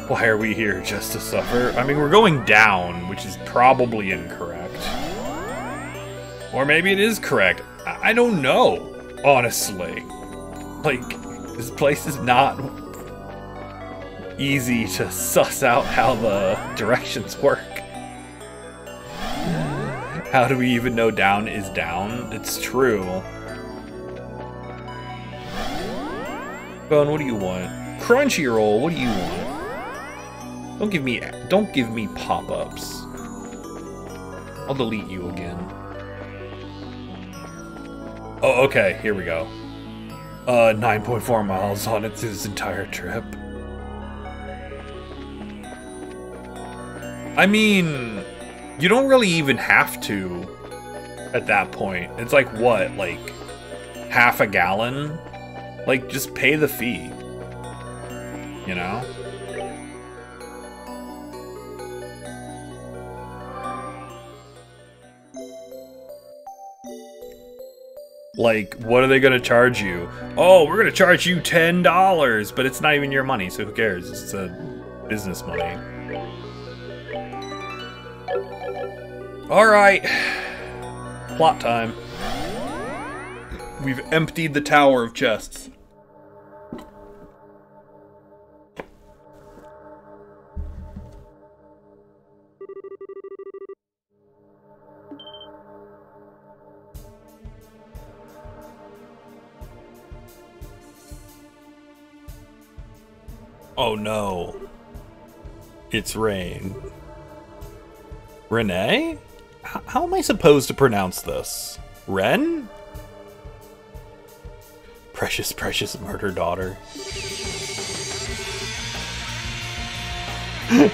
Why are we here, just to suffer? I mean, we're going down, which is probably incorrect. Or maybe it is correct. I don't know, honestly. Like, this place is not easy to suss out how the directions work. How do we even know down is down? It's true. Bone, what do you want? Crunchyroll, what do you want? Don't give me pop-ups. I'll delete you again. Oh, okay, here we go. 9.4 miles on it through this entire trip. I mean, you don't really even have to at that point. It's like, what, like half a gallon? Like, just pay the fee, you know? Like, what are they gonna charge you? Oh, we're gonna charge you $10, but it's not even your money, so who cares? It's a business money. Alright. Plot time. We've emptied the tower of chests. Oh no. It's rain. Renee? How am I supposed to pronounce this? Ren? Precious, precious murder daughter. I'm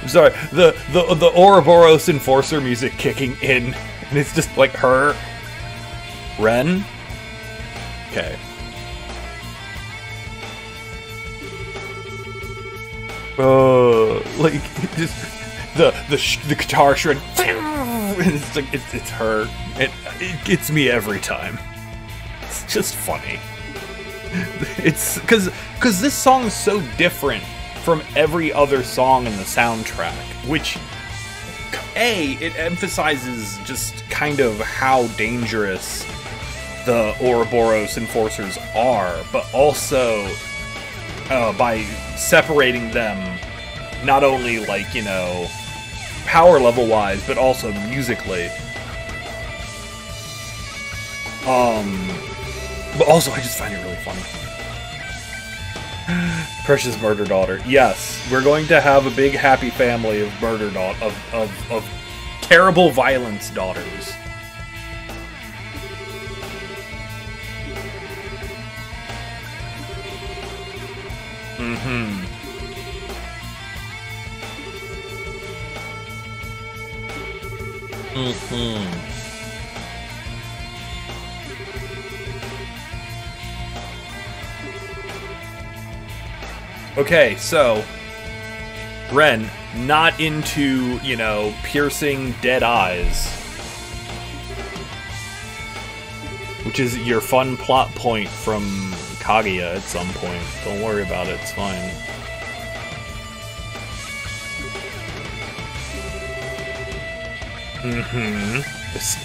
sorry, the Ouroboros Enforcer music kicking in, and it's just like her. Ren? Okay. Like just the guitar shred, and it's like it's her. It gets me every time. It's just funny. It's because this song is so different from every other song in the soundtrack, which it emphasizes just kind of how dangerous the Ouroboros Enforcers are, but also by separating them, not only, like, you know, power level wise, but also musically. But also I just find it really funny. Precious murder daughter. Yes, we're going to have a big happy family of murder of terrible violence daughters. Mm-hmm. Mm-hmm. Okay, so Ren, not into, you know, piercing dead eyes. Which is your fun plot point from Kaguya at some point. Don't worry about it, it's fine.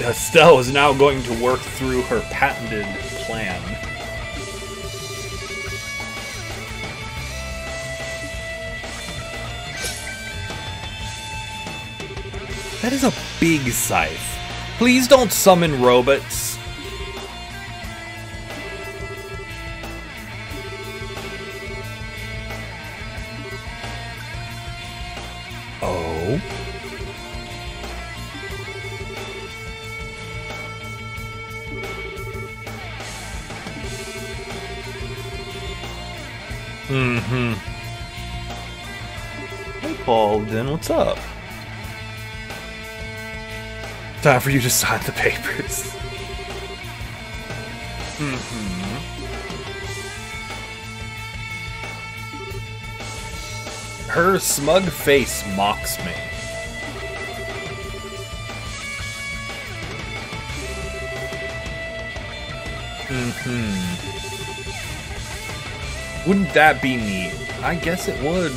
Estelle is now going to work through her patented plan. That is a big scythe. Please don't summon robots. Oh. Hey, Paulden, what's up? Time for you to sign the papers. Her smug face mocks me. Wouldn't that be neat? I guess it would.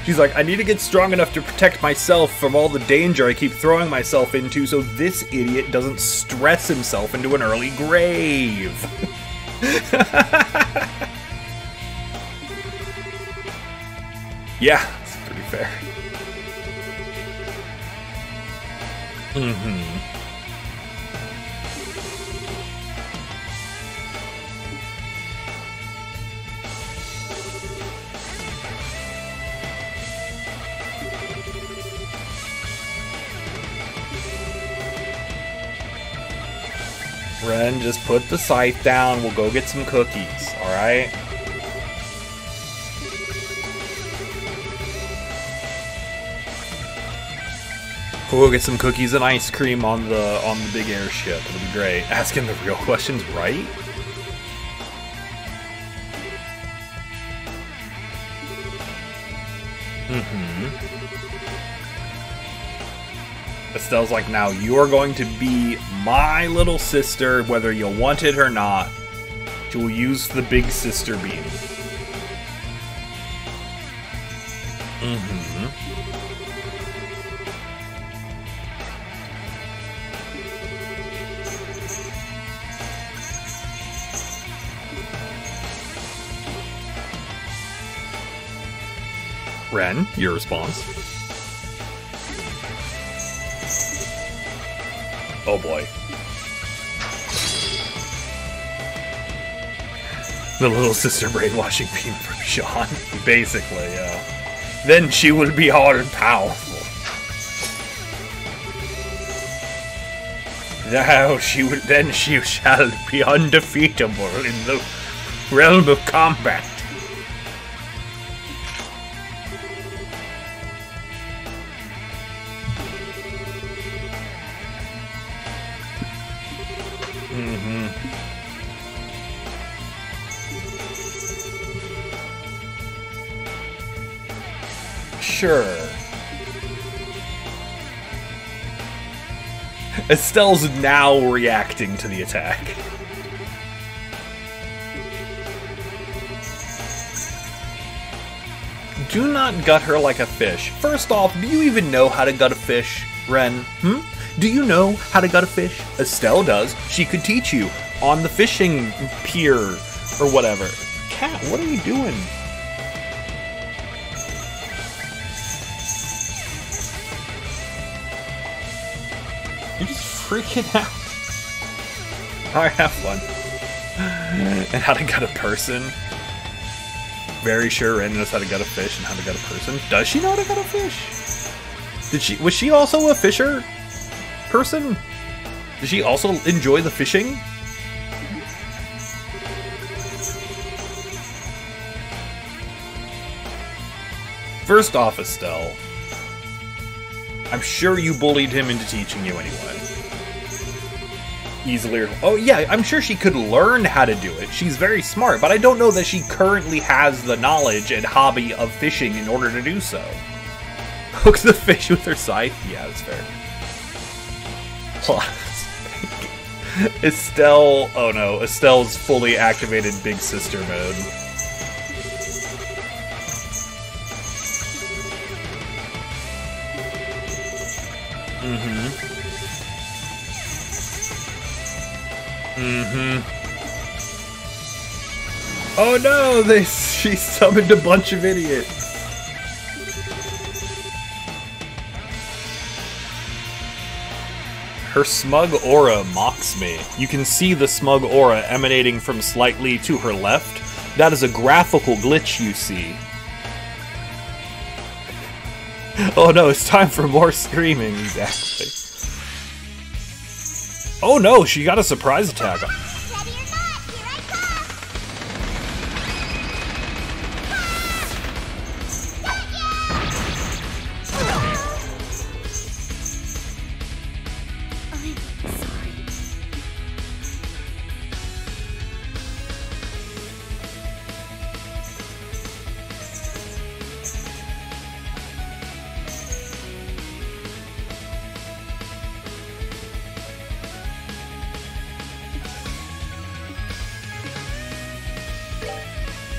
She's like, I need to get strong enough to protect myself from all the danger I keep throwing myself into so this idiot doesn't stress himself into an early grave. Yeah, that's pretty fair. Ren, just put the scythe down. We'll go get some cookies, alright? We'll get some cookies and ice cream on the big airship. It'll be great. Asking the real questions, right? Estelle's like, now you're going to be my little sister, whether you want it or not. She will use the big sister beam. Ren, your response. Oh boy. The little sister brainwashing beam from Sean. Basically, yeah. Then she will be all powerful. Now then she shall be undefeatable in the realm of combat. Sure. Estelle's now reacting to the attack. Do not gut her like a fish. First off, do you even know how to gut a fish, Ren? Do you know how to gut a fish? Estelle does. She could teach you on the fishing pier or whatever. Cat, what are you doing? You're just freaking out. Alright, have fun. And how to gut a person. Very sure Ren knows how to gut a fish and how to gut a person. Does she know how to gut a fish? Was she also a fisher person? Does she also enjoy the fishing? First off, Estelle, I'm sure you bullied him into teaching you anyway. Easily. Oh yeah, I'm sure she could learn how to do it. She's very smart, but I don't know that she currently has the knowledge and hobby of fishing in order to do so. Hooks the fish with her scythe? Yeah, that's fair. Estelle... Oh no, Estelle's fully activated Big Sister mode. Oh no, she summoned a bunch of idiots. Her smug aura mocks me. You can see the smug aura emanating from slightly to her left. That is a graphical glitch you see. Oh no, it's time for more screaming, exactly. Oh no, she got a surprise attack. Ready or not, here I come! I'm sorry.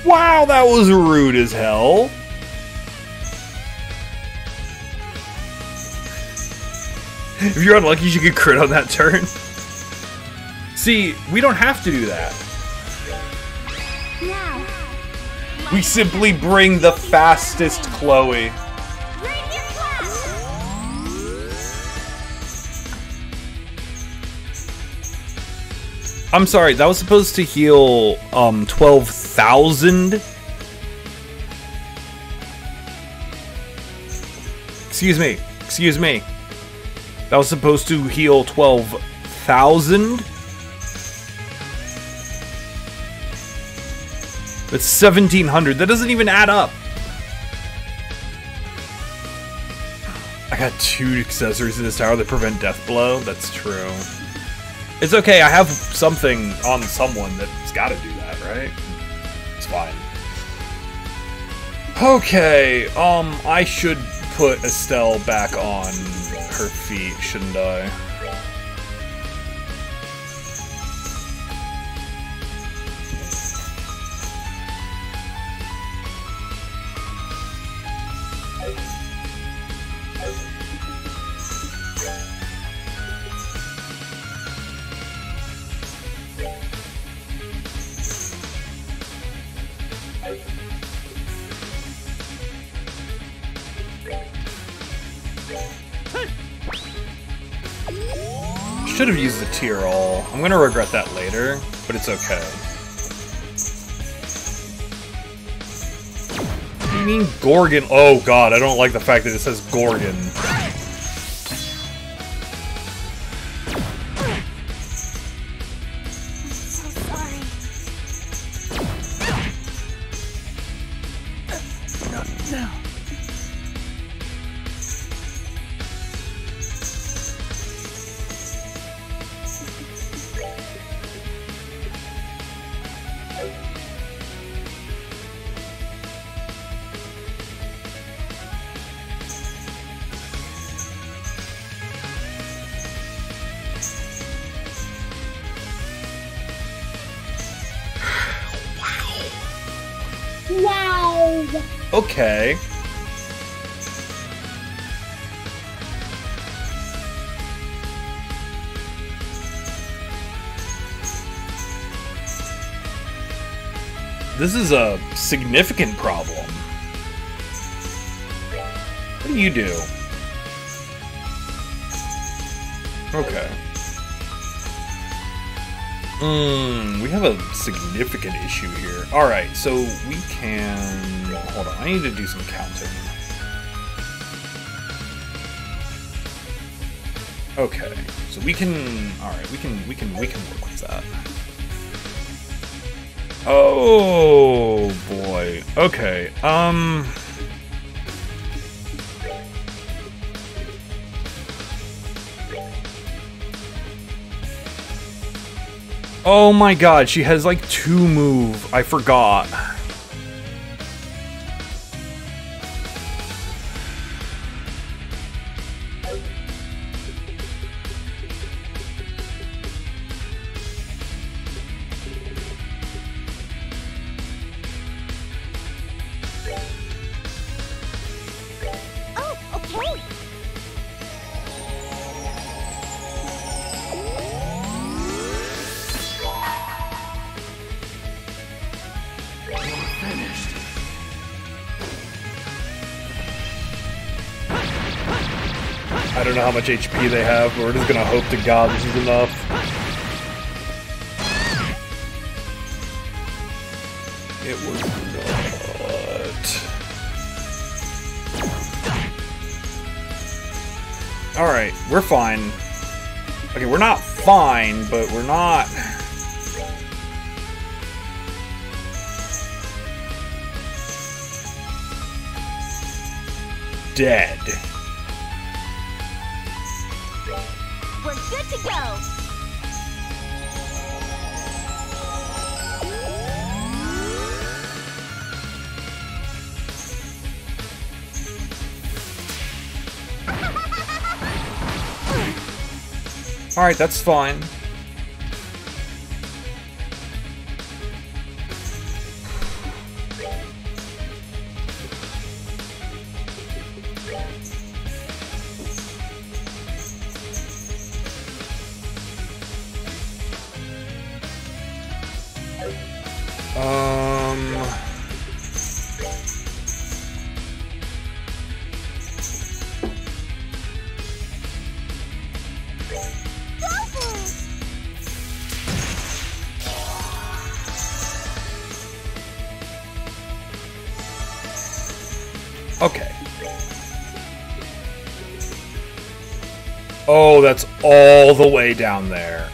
Wow, that was rude as hell. If you're unlucky, you could crit on that turn. See, we don't have to do that. Now, We simply bring the fastest Chloe. raise your class! I'm sorry, that was supposed to heal 12,000? Excuse me. That was supposed to heal 12,000? That's 1,700. That doesn't even add up. I got 2 accessories in this tower that prevent death blow. That's true. It's okay, I have something on someone that's gotta do that, right? It's fine. Okay, I should put Estelle back on her feet, shouldn't I? Should have used the tier all. I'm gonna regret that later, but it's okay. What do you mean Gorgon? Oh god, I don't like the fact that it says Gorgon. So sorry. No. Wow! Okay. This is a significant problem. What do you do? Okay. We have a significant issue here. Alright, so we can... Hold on, I need to do some counting. Okay, so we can... Alright, we can work with that. Oh, boy. Okay, Oh my god, she has like 2 move. I forgot. Oh, okay. I don't know how much HP they have, but we're just gonna hope to God this is enough. It was not. Alright, we're fine. Okay, we're not fine, but we're not... dead. We're good to go. Alright, that's fine. Okay. Oh, that's all the way down there.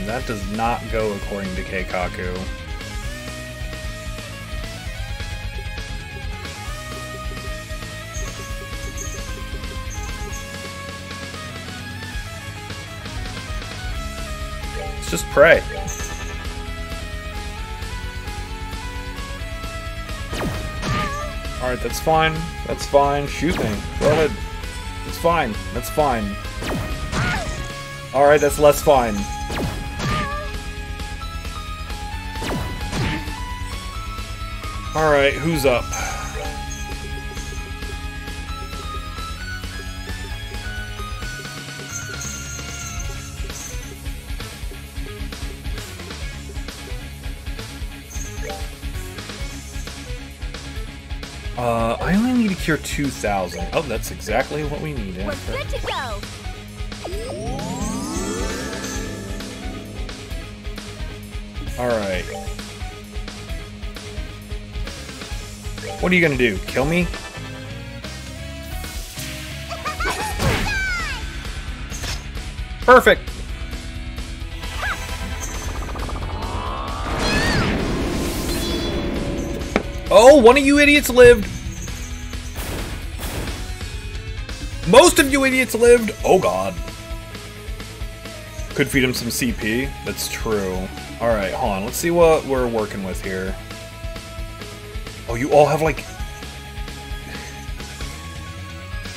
That does not go according to Keikaku. Let's just pray. Alright, that's fine. That's fine. Shoot me. Go ahead. It's fine. That's fine. Alright, that's less fine. Alright, who's up? I only need to cure 2,000. Oh, that's exactly what we needed. We're good to go. Alright. What are you gonna do? Kill me? Perfect! Oh, one of you idiots lived! Most of you idiots lived! Oh god. Could feed him some CP. That's true. Alright, hold on. Let's see what we're working with here. Oh, you all have, like...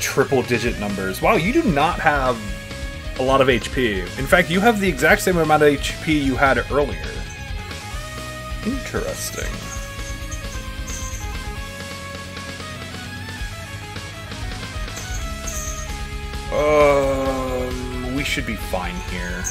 triple-digit numbers. Wow, you do not have a lot of HP. In fact, you have the exact same amount of HP you had earlier. Interesting. We should be fine here.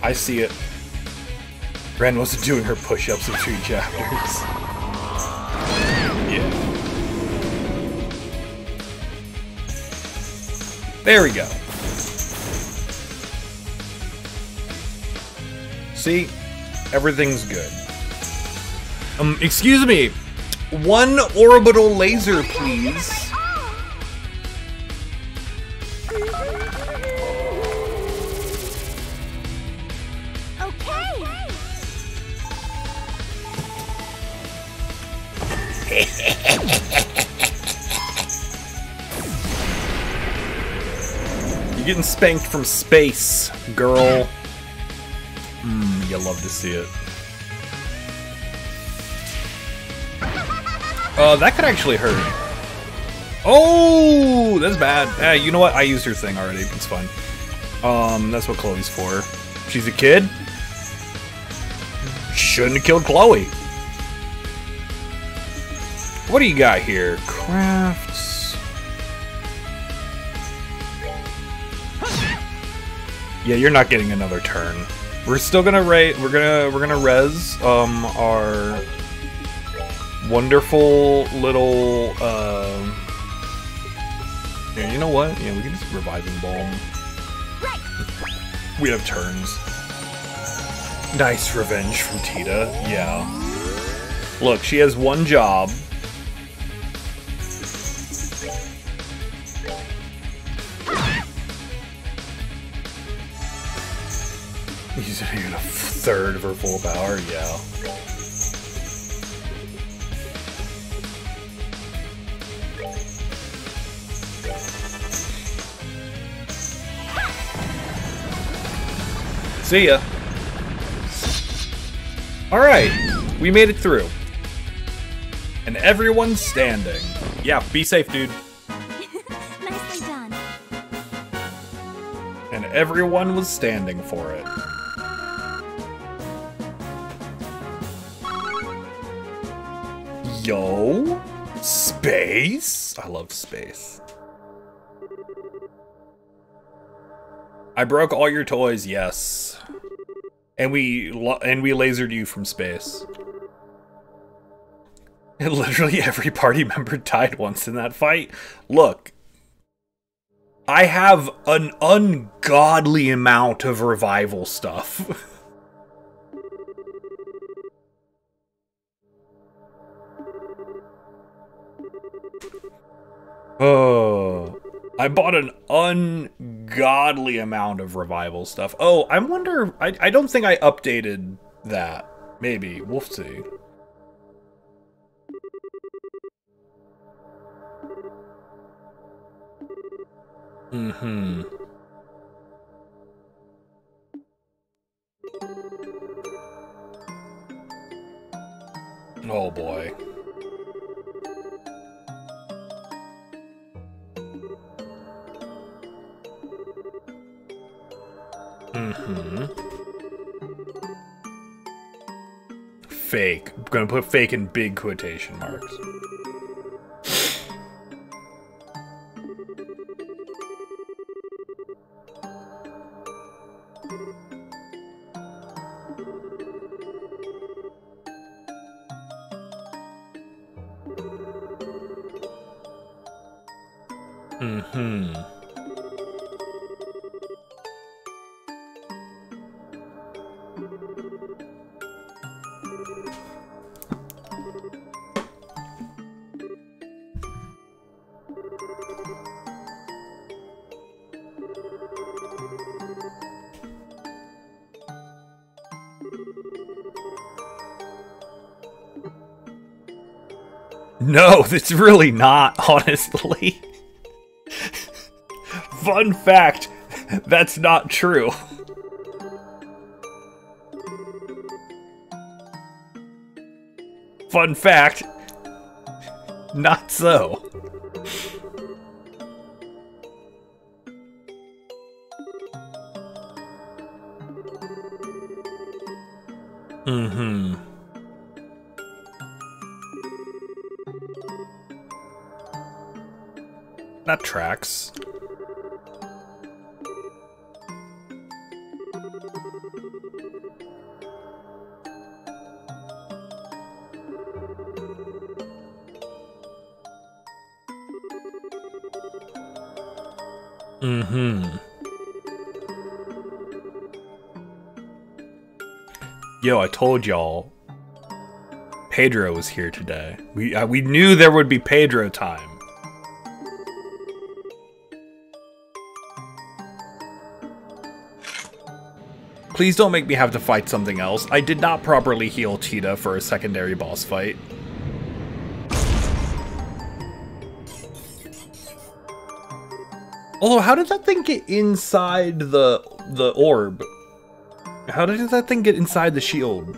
I see it. Ren wasn't doing her push-ups in 2 chapters. Yeah. There we go. See? Everything's good. Excuse me. One orbital laser, please. You're getting spanked from space, girl. You love to see it. That could actually hurt. Oh, that's bad. Hey, you know what? I used her thing already. It's fine. That's what Chloe's for. She's a kid. Shouldn't have killed Chloe. What do you got here? Crafts. Yeah, you're not getting another turn. We're still gonna we're gonna res our wonderful little yeah, you know what? Yeah, we can just revive and balm. We have turns. Nice revenge from Tita. Yeah. Look, she has one job. Using a third of her full power, yeah. See ya. Alright, we made it through. And everyone's standing. Yeah, be safe, dude. Nicely done. And everyone was standing for it. Yo, space? I love space. I broke all your toys, yes. And we lasered you from space. And literally every party member died once in that fight. Look, I have an ungodly amount of revival stuff. Oh, I bought an ungodly amount of revival stuff. Oh, I wonder, I don't think I updated that. Maybe, we'll see. Oh boy. Fake. I'm gonna put fake in big quotation marks. No, it's really not, honestly. Fun fact, that's not true. Fun fact, not so. That tracks. Mm-hmm. Yo, I told y'all, Pedro was here today. We knew there would be Pedro time. Please don't make me have to fight something else. I did not properly heal Cheetah for a secondary boss fight. Although, how did that thing get inside the orb? How did that thing get inside the shield?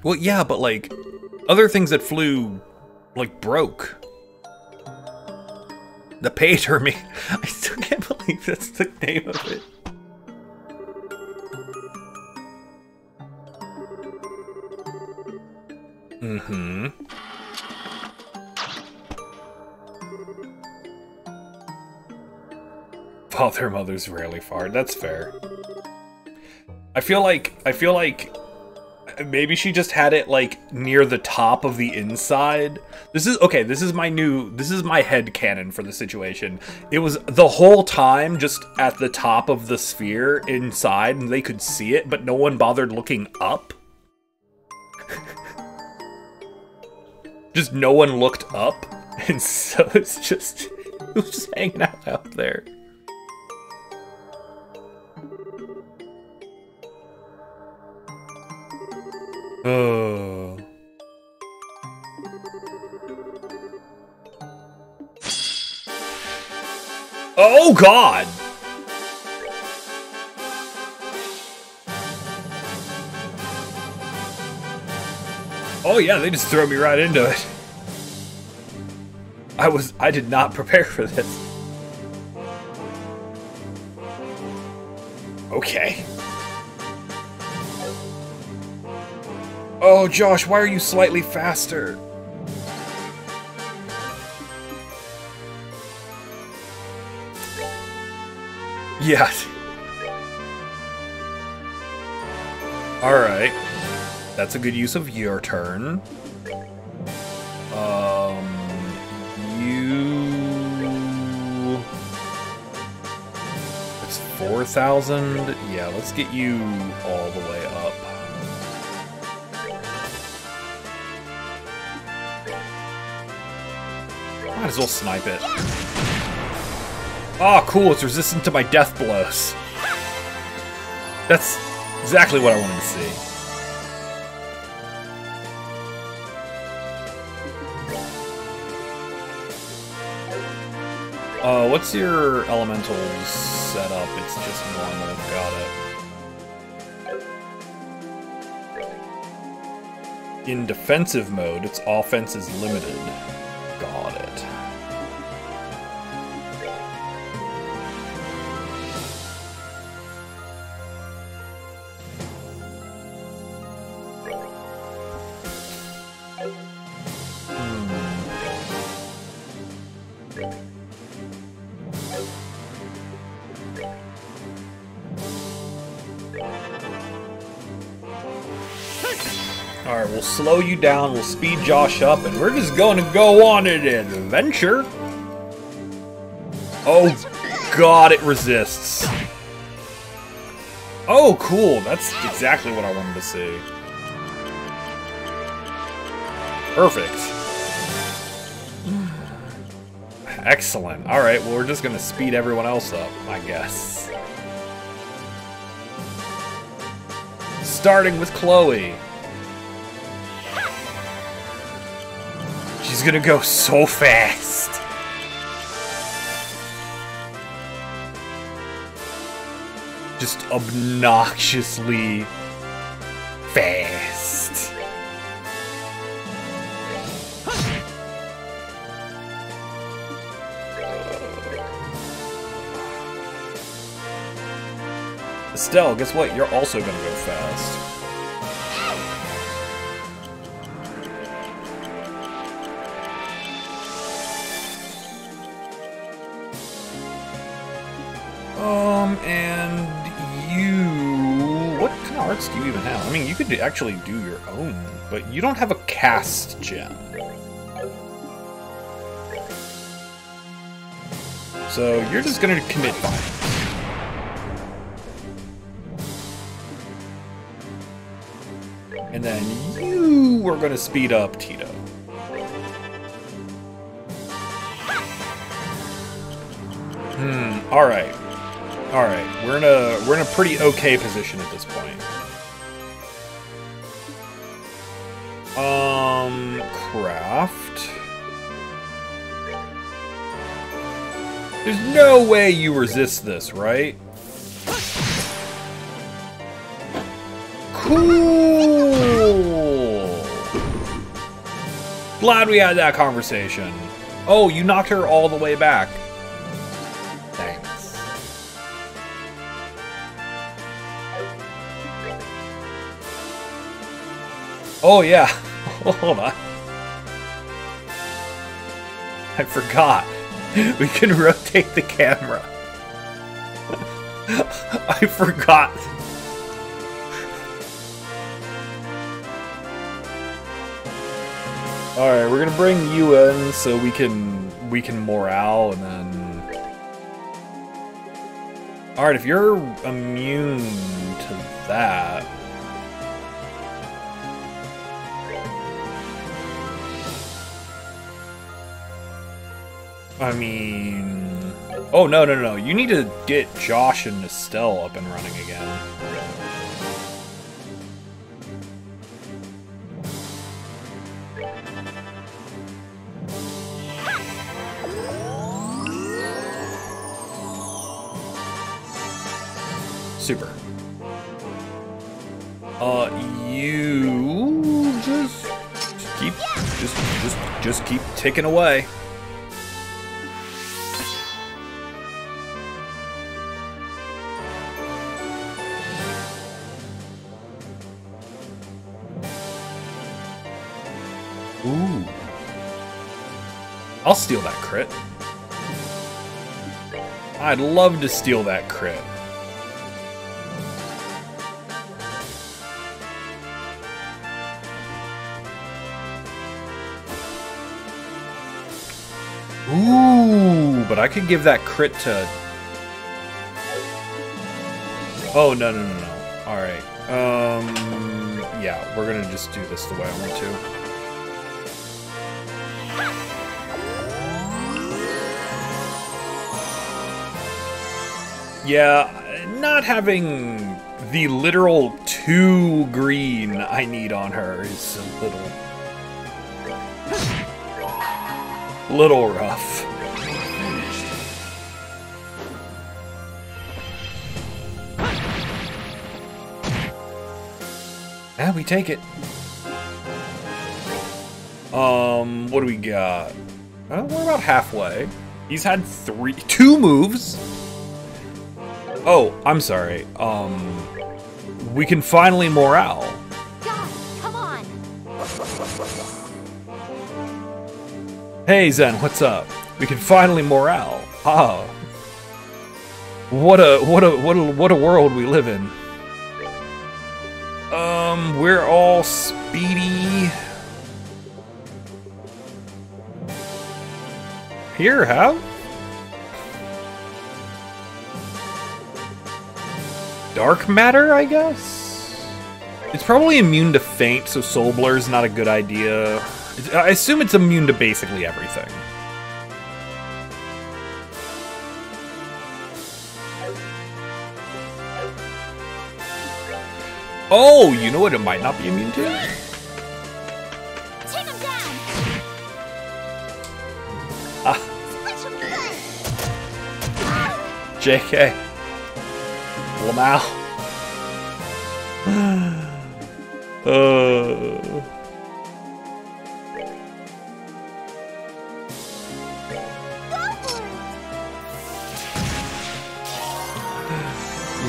Well, yeah, but like, other things that flew, like, broke. The page army. I still can't believe that's the name of it. Mm-hmm. Father, mother's rarely far. That's fair. I feel like maybe she just had it like near the top of the inside. This is my head canon for the situation. It was the whole time just at the top of the sphere inside, and they could see it, but no one bothered looking up. Just no one looked up, and so it was just hanging out there. Oh God! Oh yeah, they just throw me right into it. I did not prepare for this. Okay. Oh, Josh, why are you slightly faster? Yeah. Alright. That's a good use of your turn. You... It's 4,000? Yeah, let's get you all the way up. Might as well snipe it. Oh, cool, it's resistant to my death blows. That's exactly what I wanted to see. What's your elementals setup? It's just normal. Got it. In defensive mode, its offense is limited. Got it. Alright, we'll slow you down, we'll speed Josh up, and we're just going to go on an adventure. Oh God, it resists. Oh, cool. That's exactly what I wanted to see. Perfect. Excellent. Alright, well, we're just going to speed everyone else up, I guess. Starting with Chloe. She's gonna go so fast. Just obnoxiously fast. Estelle, guess what? You're also gonna go fast. And you... What kind of arts do you even have? I mean, you could actually do your own, but you don't have a cast gem. So you're just gonna commit violence. And then you are gonna speed up Tito. Alright. Alright. We're in a pretty okay position at this point. Craft. There's no way you resist this, right? Cool! Glad we had that conversation. Oh, you knocked her all the way back. Thanks. Oh yeah. Hold on. I forgot. We can rotate the camera. I forgot. Alright, we're gonna bring you in so we can morale and then... Alright, if you're immune to that... I mean... Oh, no. You need to get Josh and Estelle up and running again. Super. You just keep ticking away. Ooh. I'll steal that crit. I'd love to steal that crit. Ooh, but I could give that crit to... Oh, no. Alright. Yeah, we're gonna just do this the way I want to. Yeah, not having the literal 2 green I need on her is a little rough. Yeah, we take it. What do we got? Well, we're about halfway. He's had 2 moves. Oh, I'm sorry. We can finally morale. God, come on. Hey Zen, what's up? We can finally morale. Ah. What a world we live in. We're all speedy. Here, have? Dark matter, I guess? It's probably immune to faint, so soul blur is not a good idea. I assume it's immune to basically everything. Oh, you know what it might not be immune to? Take him down. Ah. JK. Lamau.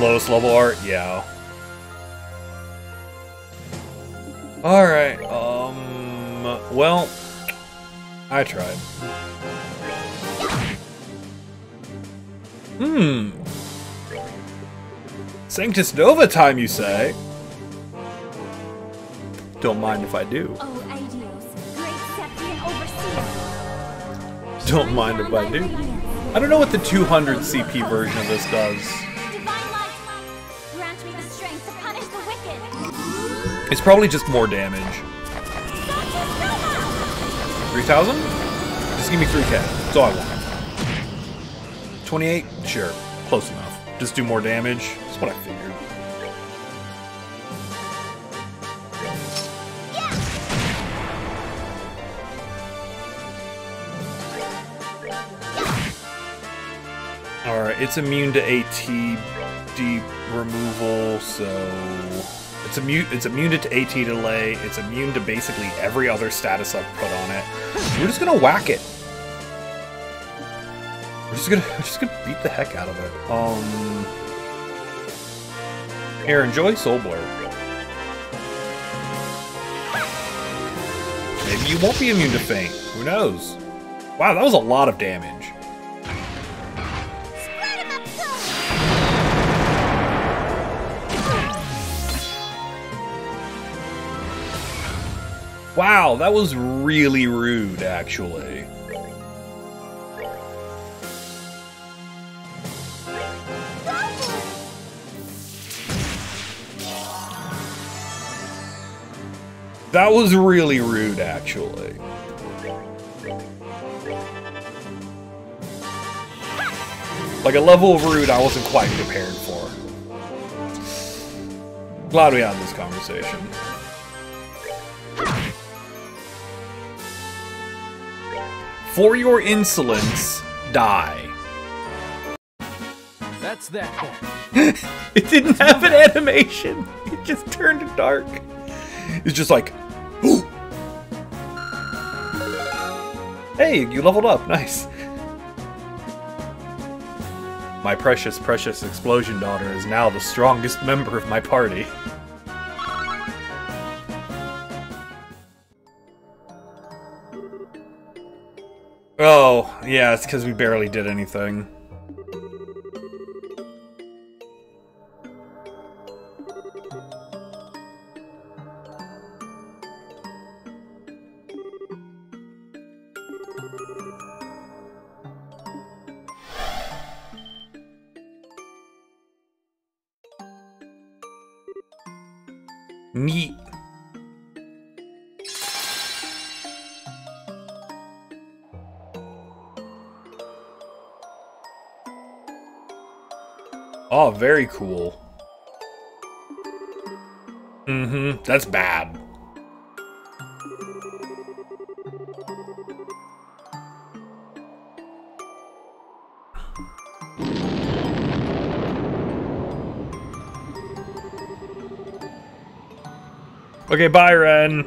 Lowest level art, yeah. Alright, well, I tried. Sanctus Nova time, you say? Don't mind if I do. Oh, Aidios, great Septian overseer. Don't mind if I do. I don't know what the 200 CP version of this does. Divine light, grant me the strength to punish the wicked. It's probably just more damage. 3,000? Just give me 3K. That's all I want. 28? Sure. Close enough. Just do more damage. That's what I figured. Alright, it's immune to AT removal, so it's immune to AT delay, it's immune to basically every other status I've put on it. We're just gonna whack it. We're just gonna beat the heck out of it. Here, enjoy Soul Blur. Maybe you won't be immune to Faint. Who knows? Wow, that was a lot of damage. Wow, that was really rude, actually. That was really rude, actually. Like a level of rude I wasn't quite prepared for. Glad we had this conversation. For your insolence, die. That's that. It didn't have an animation. It just turned dark. It's just like, ooh. Hey, you leveled up. Nice. My precious, precious explosion daughter is now the strongest member of my party. Oh, yeah, it's because we barely did anything. Neat. Oh, very cool. Mm-hmm. That's bad. Okay, bye, Ren.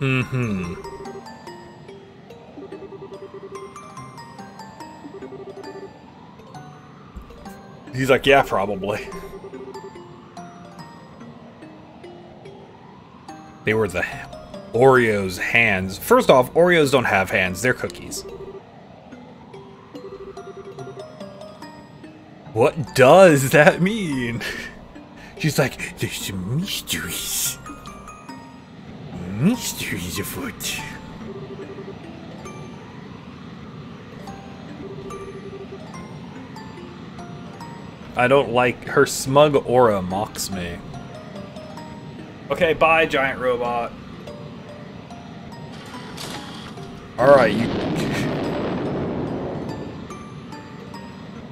Mm-hmm. He's like, yeah, probably. They were the Oreo's hands. First off, Oreos don't have hands. They're cookies. What does that mean? She's like, there's some mysteries. Mysteries afoot. I don't like her smug aura mocks me. Okay, bye, giant robot. Alright,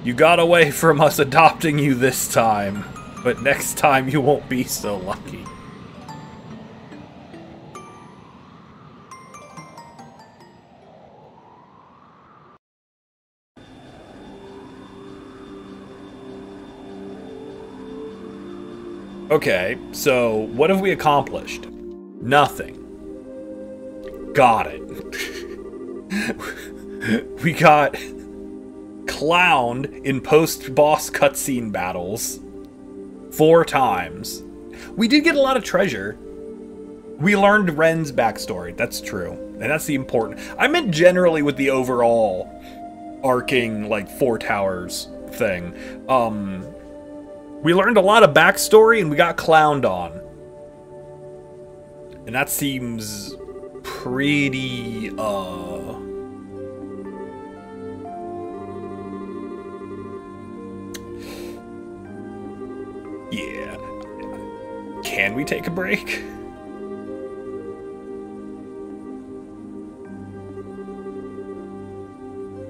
you got away from us adopting you this time, but next time you won't be so lucky. Okay, so what have we accomplished? Nothing. Got it. We got clowned in post-boss cutscene battles 4 times. We did get a lot of treasure. We learned Ren's backstory. That's true. And that's the important... I meant generally with the overall arcing, like, 4 towers thing. We learned a lot of backstory and we got clowned on. And that seems pretty, yeah. Can we take a break?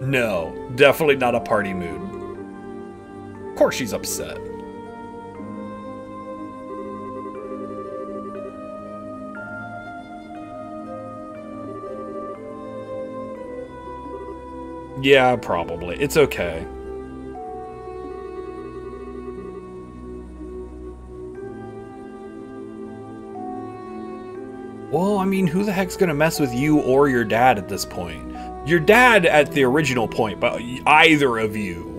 No, definitely not a party mood. Of course she's upset. Yeah, probably. It's okay. Well, I mean, who the heck's gonna mess with you or your dad at this point? Your dad at the original point, but either of you.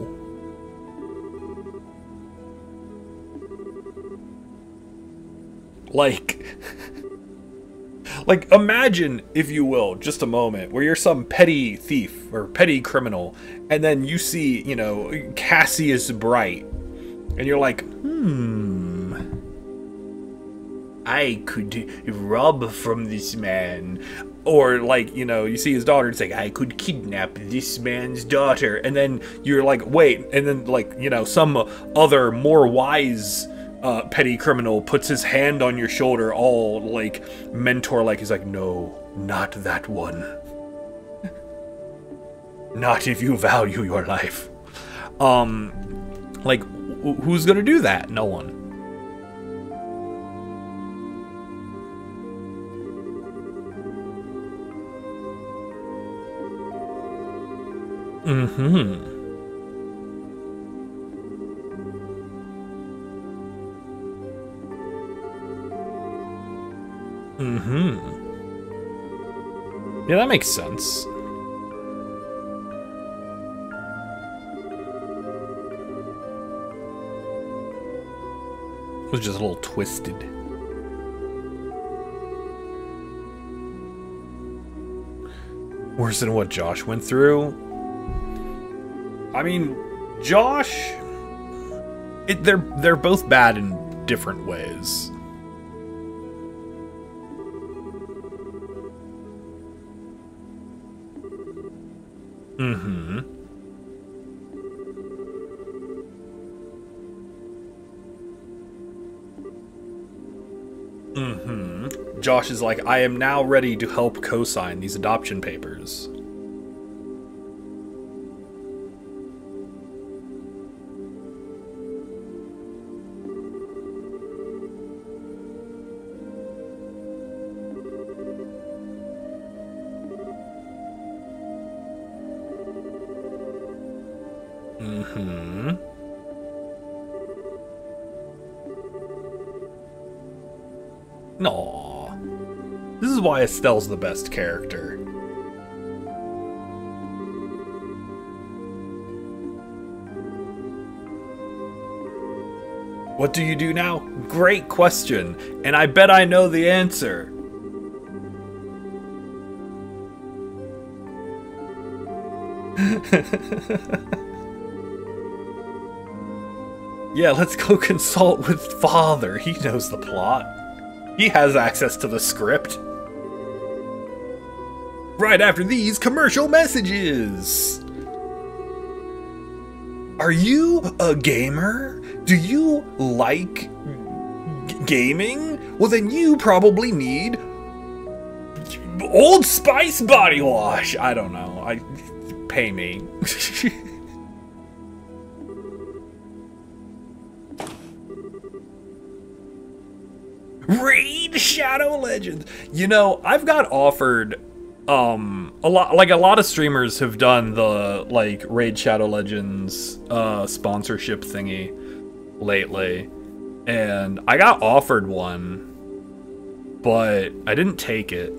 Like, imagine, if you will, just a moment where you're some petty thief or petty criminal, and then you see, you know, Cassius Bright, and you're like, I could rob from this man. Or, like, you know, you see his daughter, it's like, I could kidnap this man's daughter. And then you're like, wait. And then, like, you know, some other more wise petty criminal puts his hand on your shoulder, all, like, mentor-like. He's like, no, not that one. Not if you value your life. Like, who's gonna do that? No one. Yeah, that makes sense. It was just a little twisted. Worse than what Josh went through? I mean, Josh... They're both bad in different ways. Josh is like, I am now ready to help co-sign these adoption papers. Aww. This is why Estelle's the best character. What do you do now? Great question, and I bet I know the answer. Yeah, let's go consult with Father. He knows the plot. He has access to the script. Right after these commercial messages. Are you a gamer? Do you like gaming? Well, then you probably need Old Spice body wash. I don't know. Pay me. Raid Shadow Legends. You know, I've got offered a lot of streamers have done the like Raid Shadow Legends sponsorship thingy lately, and I got offered one, but I didn't take it.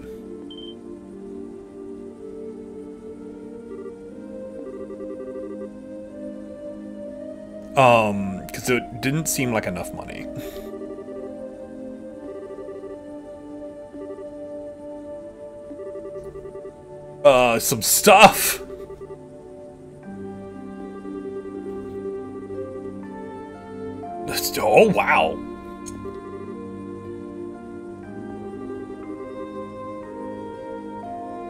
Because it didn't seem like enough money. Some stuff. Oh, wow.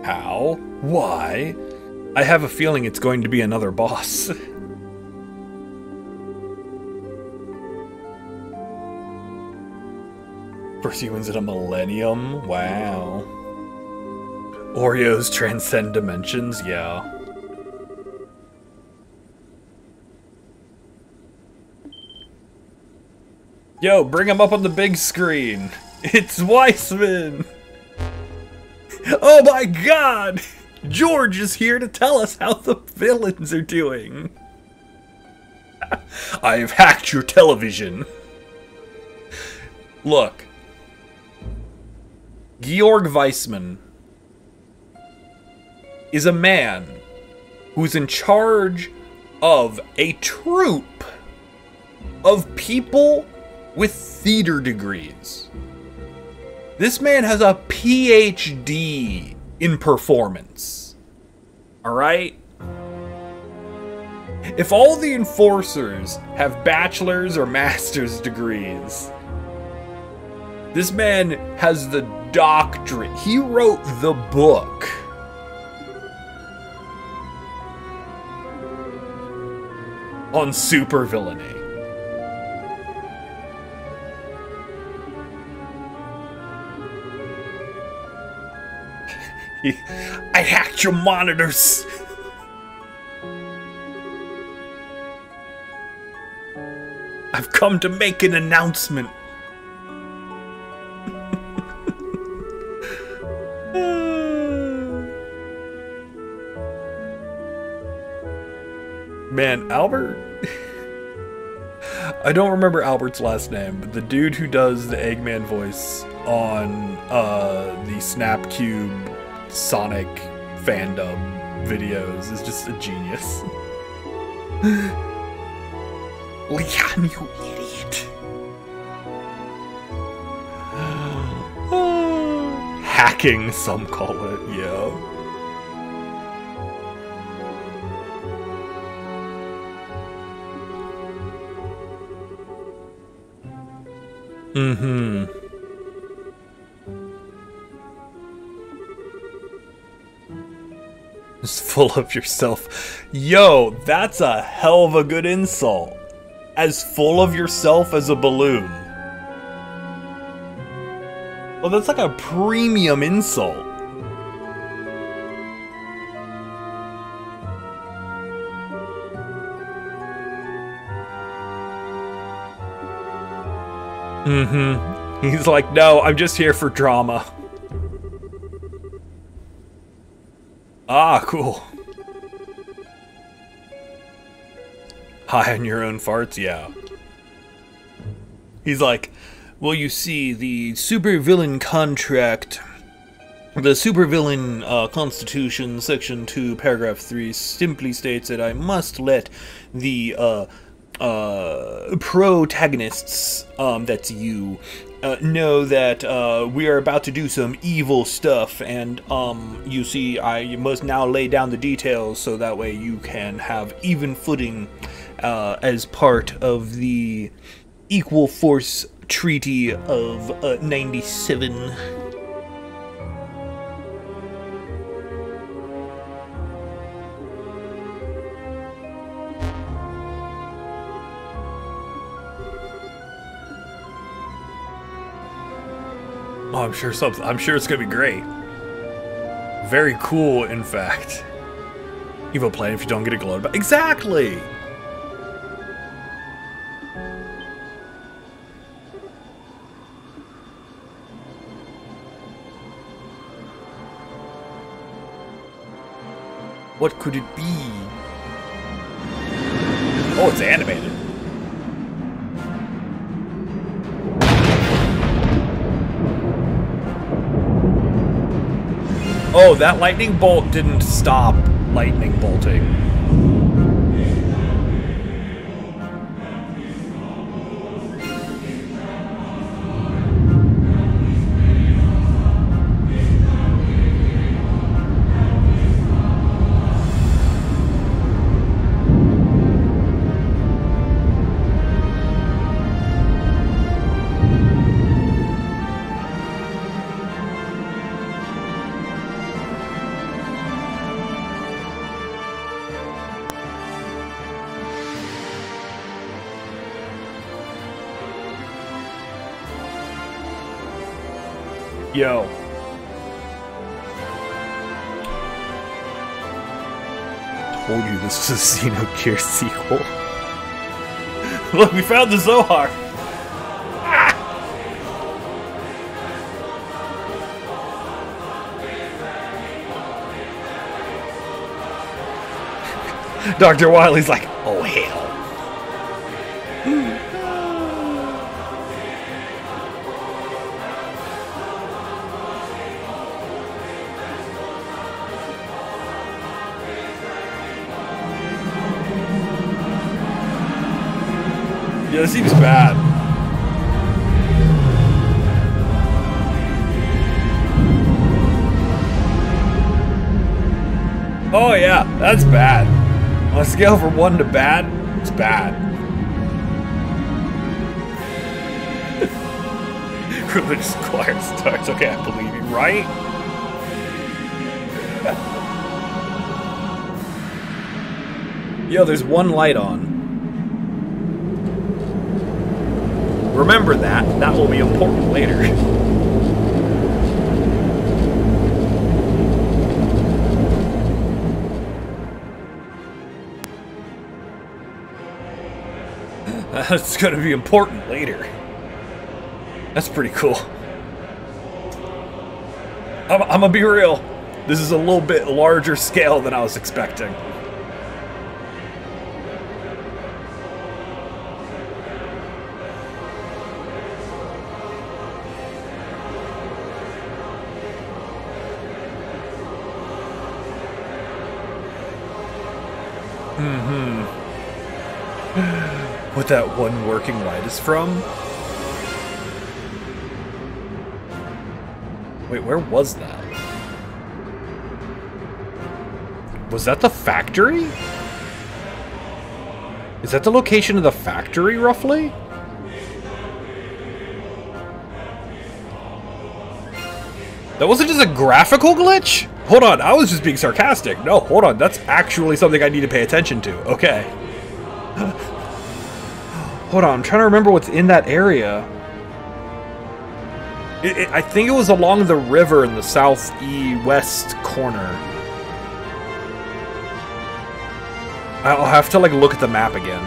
How? Why? I have a feeling it's going to be another boss. First humans in a millennium? Wow. Oreos transcend dimensions? Yeah. Yo, bring him up on the big screen. It's Weissman. Oh my god! George is here to tell us how the villains are doing. I've hacked your television. Look. Georg Weissman is a man who's in charge of a troupe of people with theater degrees. This man has a PhD in performance. Alright? If all the enforcers have bachelor's or master's degrees, this man has the doctorate. He wrote the book. On supervillainy. I hacked your monitors. I've come to make an announcement. Man, Albert... I don't remember Albert's last name, but the dude who does the Eggman voice on the Snapcube Sonic fandom videos is just a genius. Leon, you idiot. Hacking, some call it, yeah. Mm-hmm. Just full of yourself. Yo, that's a hell of a good insult. As full of yourself as a balloon. Well, that's like a premium insult. Mm-hmm. He's like, no, I'm just here for drama. Ah, cool. High on your own farts? Yeah. He's like, well, you see, the supervillain contract, the supervillain constitution, section 2, paragraph 3, simply states that I must let the protagonists, that's you, know that we are about to do some evil stuff, and you see, I must now lay down the details so that way you can have even footing as part of the Equal Force Treaty of 97. Oh, I'm sure it's gonna be great. Very cool, in fact. Evil plan if you don't get a glow. Exactly. What could it be? Oh, it's animated. Oh, that lightning bolt didn't stop lightning bolting. Yo. Told you this was a Xenogears sequel. Look, we found the Zohar! Ah! Dr. Wily's like, oh hell. Yeah, this seems bad. Oh yeah, that's bad. On a scale from 1 to bad, it's bad. Religious choir starts. Okay, I believe you, right? Yo, there's one light on. Remember that. That will be important later. That's gonna be important later. That's pretty cool. I'm gonna be real. This is a little bit larger scale than I was expecting. What that one working light is from? Wait, where was that? Was that the factory? Is that the location of the factory, roughly? That wasn't just a graphical glitch? Hold on, I was just being sarcastic. No, hold on, that's actually something I need to pay attention to. Okay. Hold on, I'm trying to remember what's in that area. I think it was along the river in the southwest corner. I'll have to, like, look at the map again.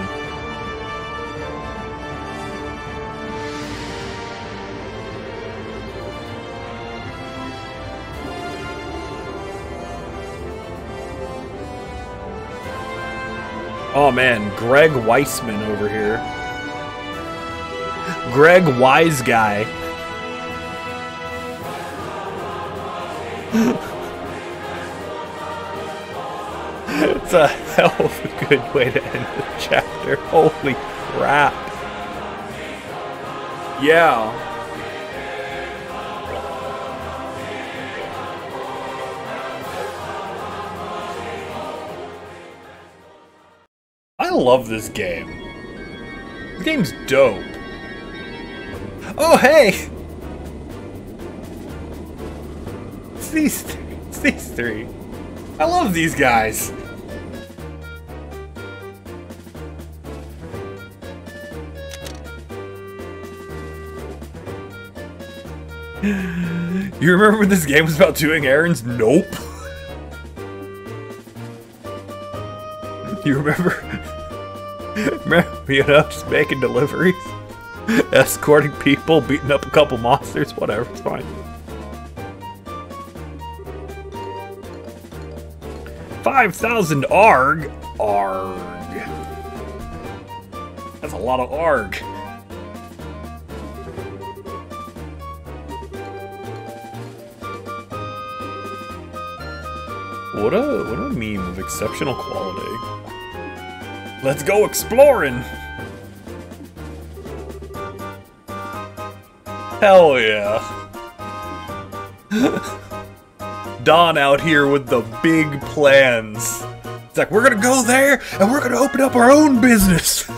Oh man, Greg Weissman over here. Greg Wise Guy. It's a hell of a good way to end the chapter. Holy crap. Yeah. I love this game. The game's dope. Oh, hey! It's these three. I love these guys. You remember when this game was about doing errands? Nope. You remember? Remember, you know, just making deliveries, escorting people, beating up a couple monsters, whatever, it's fine. 5,000 ARG? ARG. That's a lot of ARG. What a meme of exceptional quality. Let's go exploring! Hell yeah. Don out here with the big plans. It's like, we're gonna go there, and we're gonna open up our own business!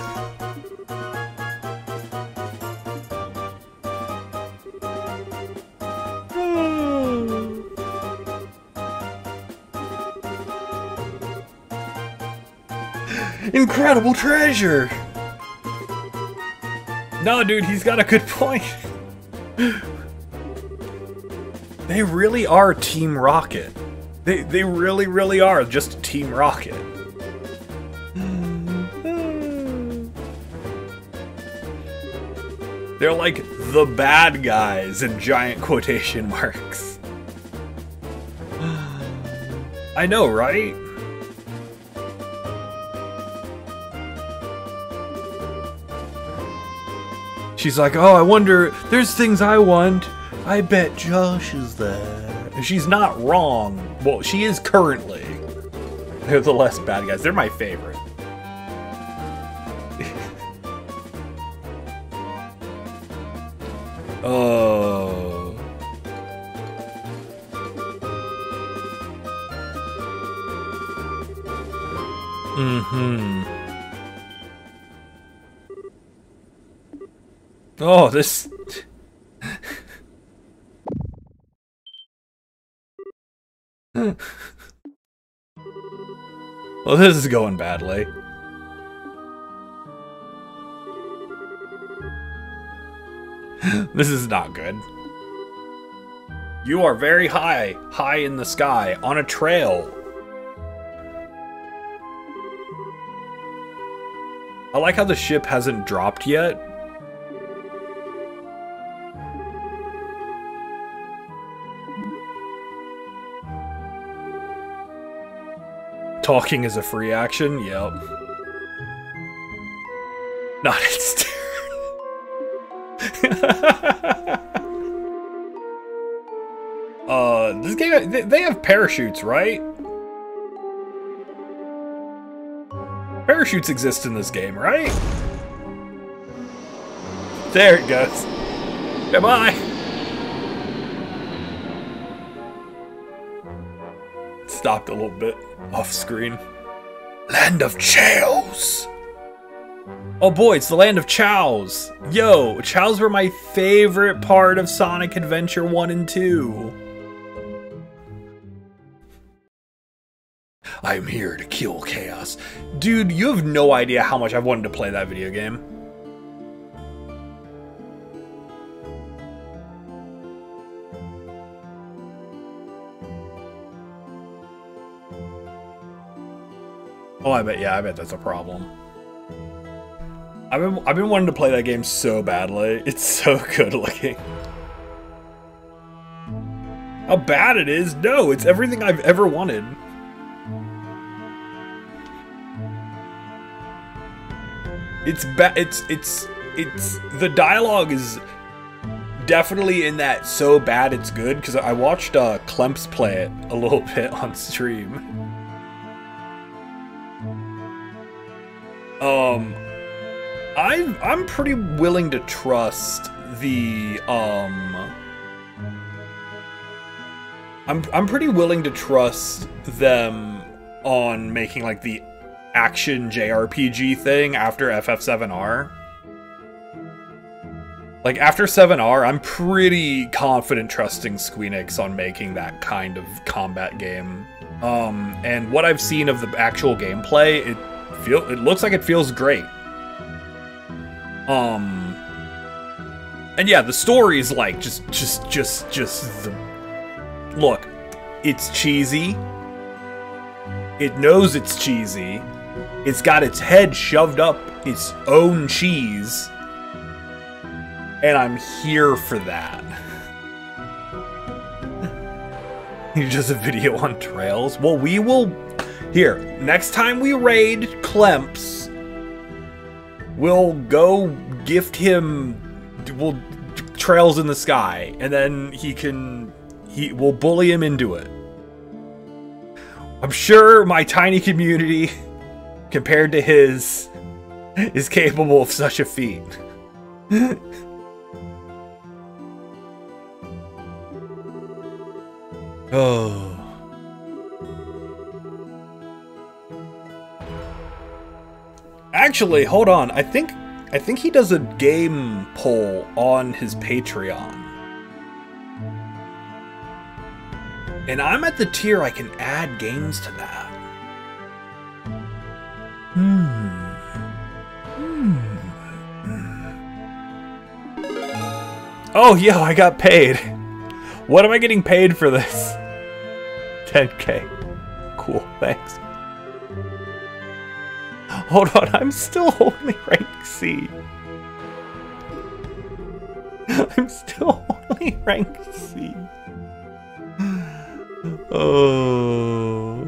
Incredible treasure! No, dude, he's got a good point. They really are Team Rocket. They really, really are just Team Rocket. They're like the bad guys in giant quotation marks. I know, right? She's like, oh, I wonder, there's things I want. I bet Josh is there. And she's not wrong. Well, she is currently. They're the less bad guys. They're my favorite. Oh. Mm-hmm. Oh, this... Well, this is going badly. This is not good. You are very high in the sky, on a trail. I like how the ship hasn't dropped yet. Talking is a free action? Yep. Not its turn. This game, they have parachutes, right? Parachutes exist in this game, right? There it goes. Goodbye. Stopped a little bit off screen. Land of Chows. Oh boy, it's the land of Chows. Yo, Chows were my favorite part of Sonic Adventure 1 and 2. I'm here to kill chaos. Dude, you have no idea how much I've wanted to play that video game. Oh, I bet that's a problem. I've been wanting to play that game so badly. It's so good looking. How bad it is? No, it's everything I've ever wanted. It's the dialogue is definitely in that so bad it's good, because I watched Clemps play it a little bit on stream. I'm pretty willing to trust the I'm pretty willing to trust them on making like the action JRPG thing after FF7R. Like after 7R, I'm pretty confident trusting Squeenix on making that kind of combat game. And what I've seen of the actual gameplay, it looks like it feels great. And yeah, the story is like just the look. It's cheesy. It knows it's cheesy. It's got its head shoved up its own cheese. And I'm here for that. He does a video on trails. Well, we will... Here, next time we raid Clemps, we'll go gift him... We'll trails in the sky. And then we'll bully him into it. I'm sure my tiny community, compared to his, is capable of such a feat. Oh. Actually, hold on. I think he does a game poll on his Patreon. And I'm at the tier I can add games to that. Oh, yeah, I got paid. What am I getting paid for this? 10K. Cool, thanks. Hold on, I'm still only rank C. I'm still only rank C. Oh.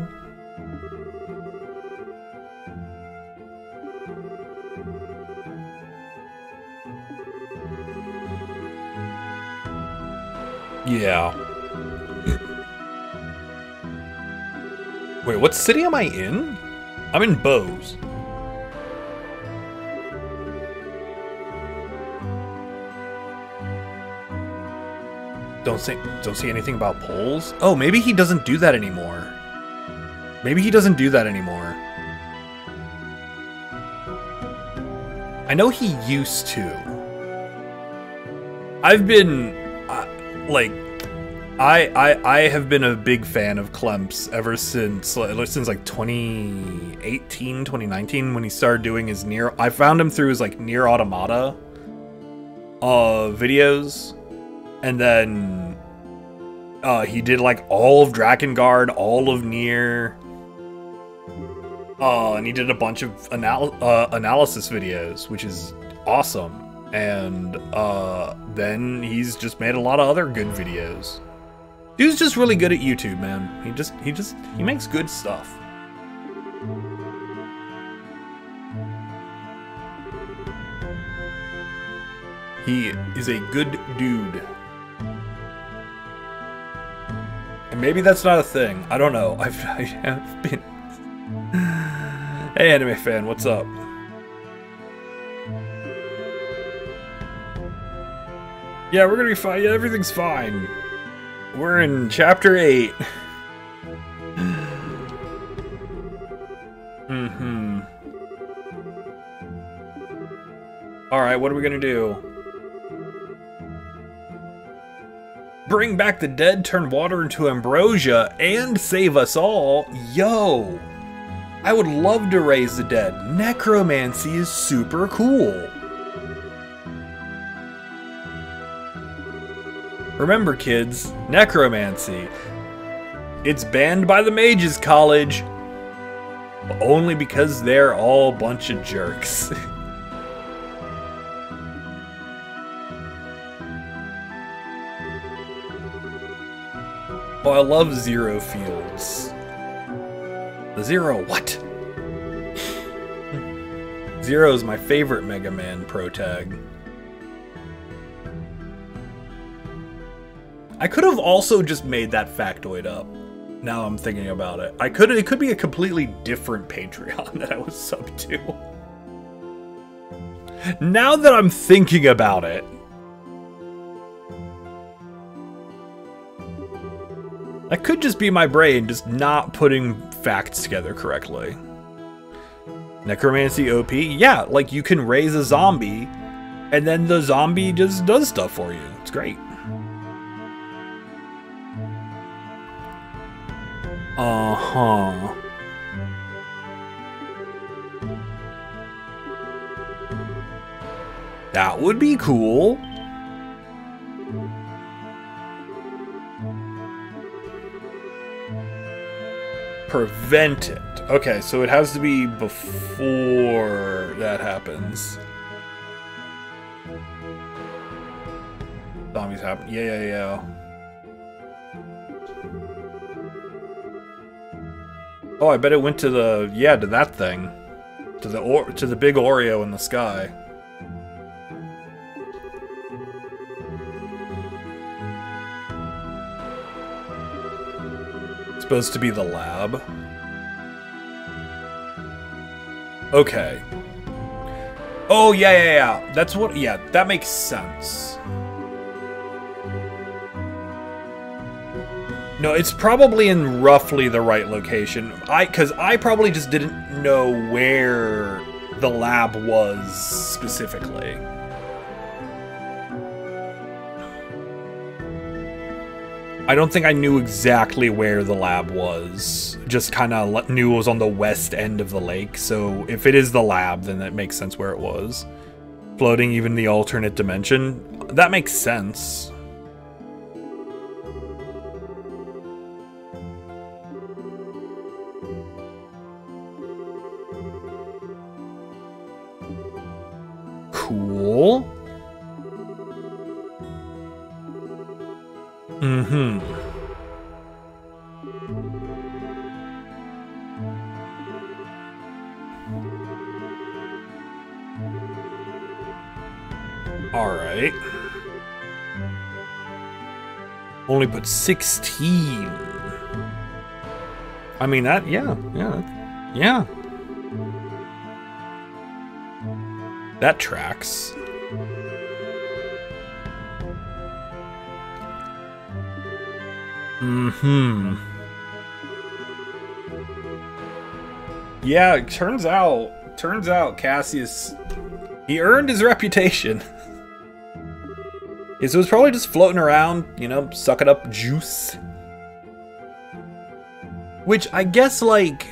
Yeah. Wait, what city am I in? I'm in Bose. Don't see anything about polls? Oh, maybe he doesn't do that anymore. Maybe he doesn't do that anymore. I know he used to. I've been like I have been a big fan of Clemps ever since like 2018, 2019 when he started doing his Nier. I found him through his like Nier Automata videos. And then he did like all of Drakengard, all of Nier. And he did a bunch of analysis videos, which is awesome. And then he's just made a lot of other good videos. Dude's just really good at YouTube, man. He makes good stuff. He is a good dude. And maybe that's not a thing. I don't know. I have been... Hey, anime fan, what's up? Yeah, we're gonna be fine. Yeah, everything's fine. We're in chapter 8. Alright, what are we gonna do? Bring back the dead, turn water into ambrosia, and save us all. Yo! I would love to raise the dead. Necromancy is super cool. Remember, kids, necromancy. It's banned by the Mages College. But only because they're all a bunch of jerks. Oh, I love Zero Fields. The Zero what? Zero's my favorite Mega Man Pro Tag. I could have also just made that factoid up. Now I'm thinking about it. It could be a completely different Patreon that I was sub to. Now that I'm thinking about it. That could just be my brain just not putting facts together correctly. Necromancy OP? Yeah, like you can raise a zombie and then the zombie just does stuff for you. It's great. Uh-huh. That would be cool. Prevent it. Okay, so it has to be before that happens. Zombies happen. Yeah. Oh, I bet it went to the to that thing, to the big Oreo in the sky. It's supposed to be the lab. Okay. Oh yeah. That's what. Yeah, that makes sense. No, it's probably in roughly the right location. Because I probably just didn't know where the lab was specifically. I don't think I knew exactly where the lab was. Just kind of knew it was on the west end of the lake. So if it is the lab, then that makes sense where it was. Floating even the alternate dimension. That makes sense. Cool. Mm-hmm. Alright. Only put 16. I mean, that, yeah. That tracks. Mm-hmm. Yeah, it turns out Cassius, he earned his reputation. So it was probably just floating around, you know, sucking up juice. Which I guess, like...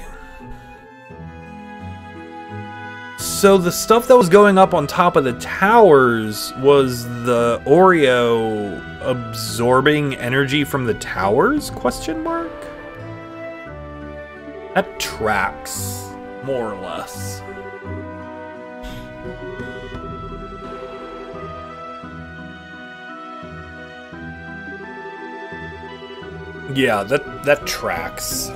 So the stuff that was going up on top of the towers was the Oreo absorbing energy from the towers? Question mark? That tracks, more or less. Yeah, that tracks.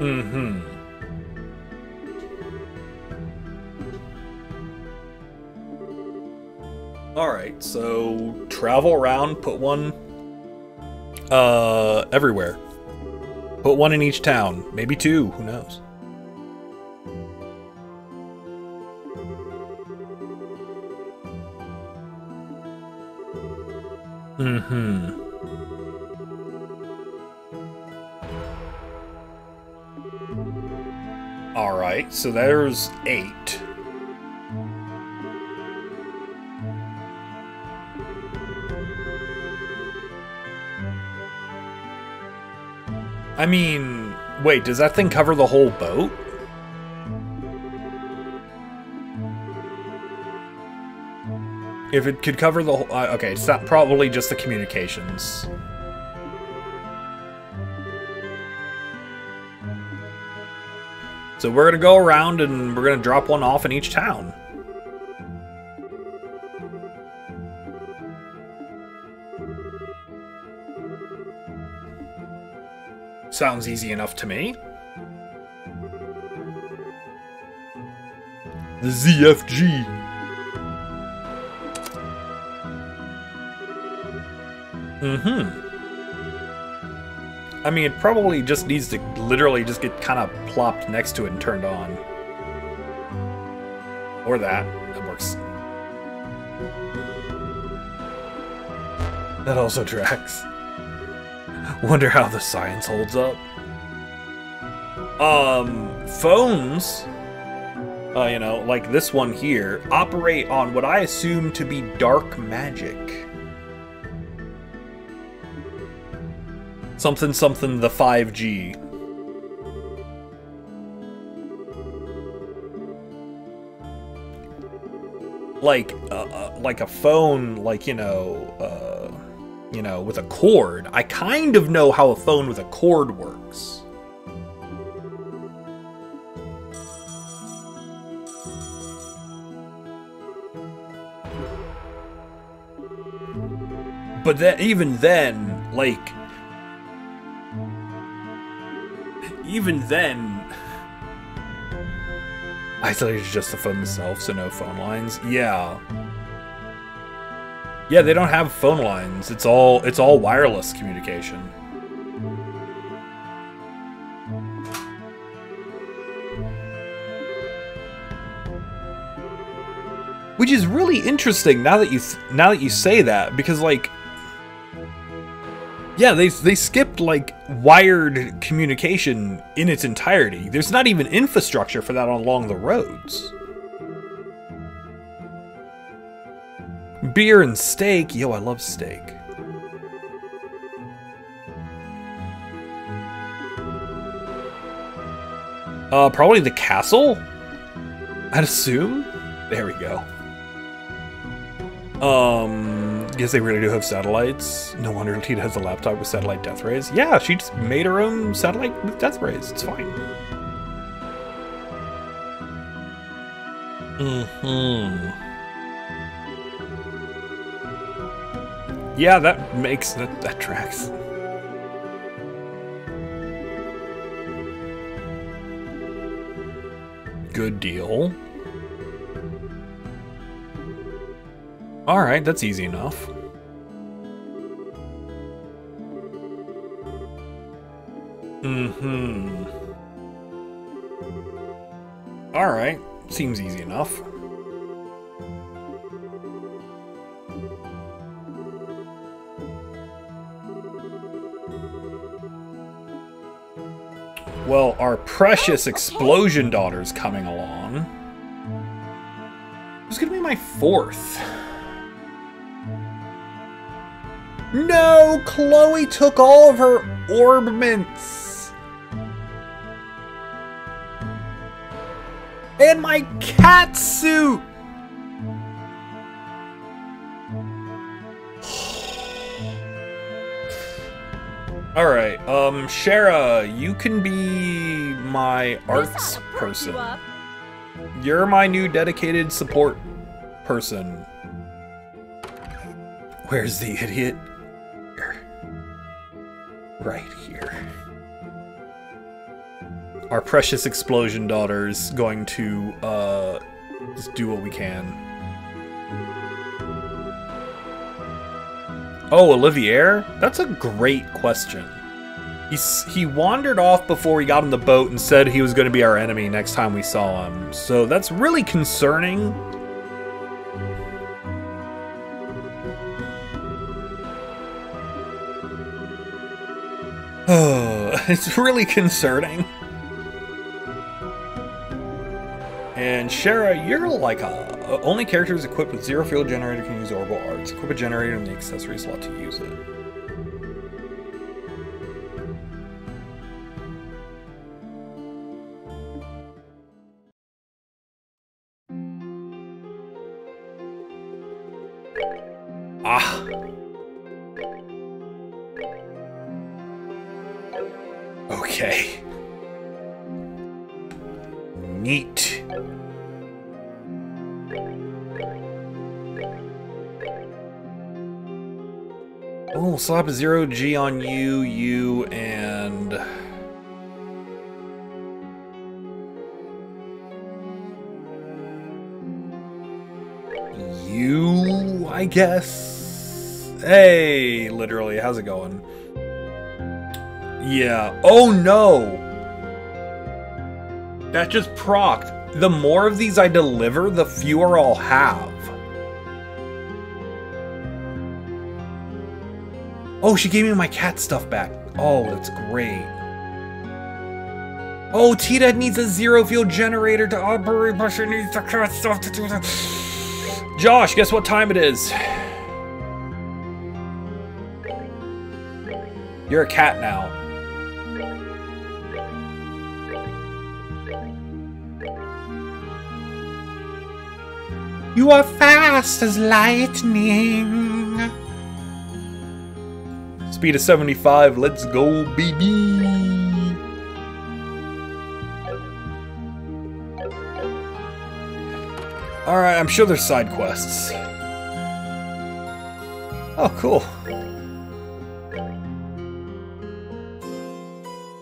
Mm-hmm. Alright, so travel around, put one everywhere. Put one in each town. Maybe two, who knows? Mm-hmm. Alright, so there's 8. I mean, wait, does that thing cover the whole boat? If it could cover the whole... okay, it's not probably just the communications. So we're gonna go around and we're gonna drop one off in each town. Sounds easy enough to me. The ZFG. Mm-hmm. I mean, it probably just needs to literally just get kind of plopped next to it and turned on. Or that. That works. That also tracks. Wonder how the science holds up. Phones, you know, like this one here, operate on what I assume to be dark magic. Something something the 5G. Like a phone, like, you know, with a cord. I kind of know how a phone with a cord works. But that, even then, like... Even then... I thought it was just the phone itself, so no phone lines. Yeah. Yeah, they don't have phone lines. It's all wireless communication. Which is really interesting now that you say that, because like, yeah, they skipped like wired communication in its entirety. There's not even infrastructure for that along the roads. Beer and steak. Yo, I love steak. Probably the castle? I'd assume? There we go. Guess they really do have satellites. No wonder Tita has a laptop with satellite death rays. Yeah, she just made her own satellite with death rays. It's fine. Yeah, that tracks. Good deal. Alright, that's easy enough. Alright, seems easy enough. Well, our precious explosion daughter's coming along. Who's gonna be my fourth? No! Chloe took all of her orbments! And my cat suit! Alright, Shara, you can be my arts person. You're my new dedicated support person. Where's the idiot? Right here. Our precious explosion daughter's going to, just do what we can. Oh, Olivier? That's a great question. He wandered off before we got on the boat and said he was going to be our enemy next time we saw him. So that's really concerning. It's really concerning. And Shara, you're like only characters equipped with 0 field generator can use orbital arts. Equip a generator in the accessory slot to use it. Ah. Okay. Neat. Oh, we'll slap a 0G on you, and... you, I guess? Hey, literally, how's it going? Yeah. Oh, no! That just procced. The more of these I deliver, the fewer I'll have. Oh, she gave me my cat stuff back. Oh, that's great. Oh, Tita needs a 0 field generator to operate, but she needs the cat stuff to do that. Josh, guess what time it is? You're a cat now. You are fast as lightning. Speed of 75, let's go, baby. Alright, I'm sure there's side quests. Oh, cool.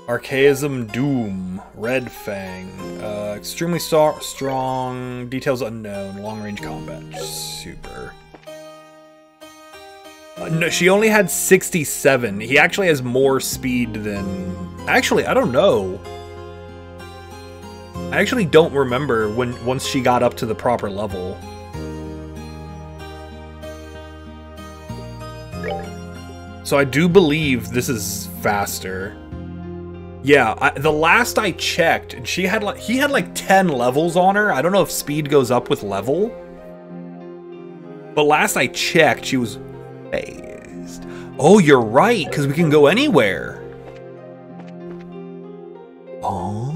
Archaism Doom, Red Fang. Extremely strong, details unknown, long-range combat. Super. No, she only had 67. He actually has more speed than... Actually, I don't know. I actually don't remember once she got up to the proper level. So I do believe this is faster. Yeah, the last I checked, and he had like 10 levels on her. I don't know if speed goes up with level. But last I checked, she was phased. Oh, you're right, because we can go anywhere. Oh.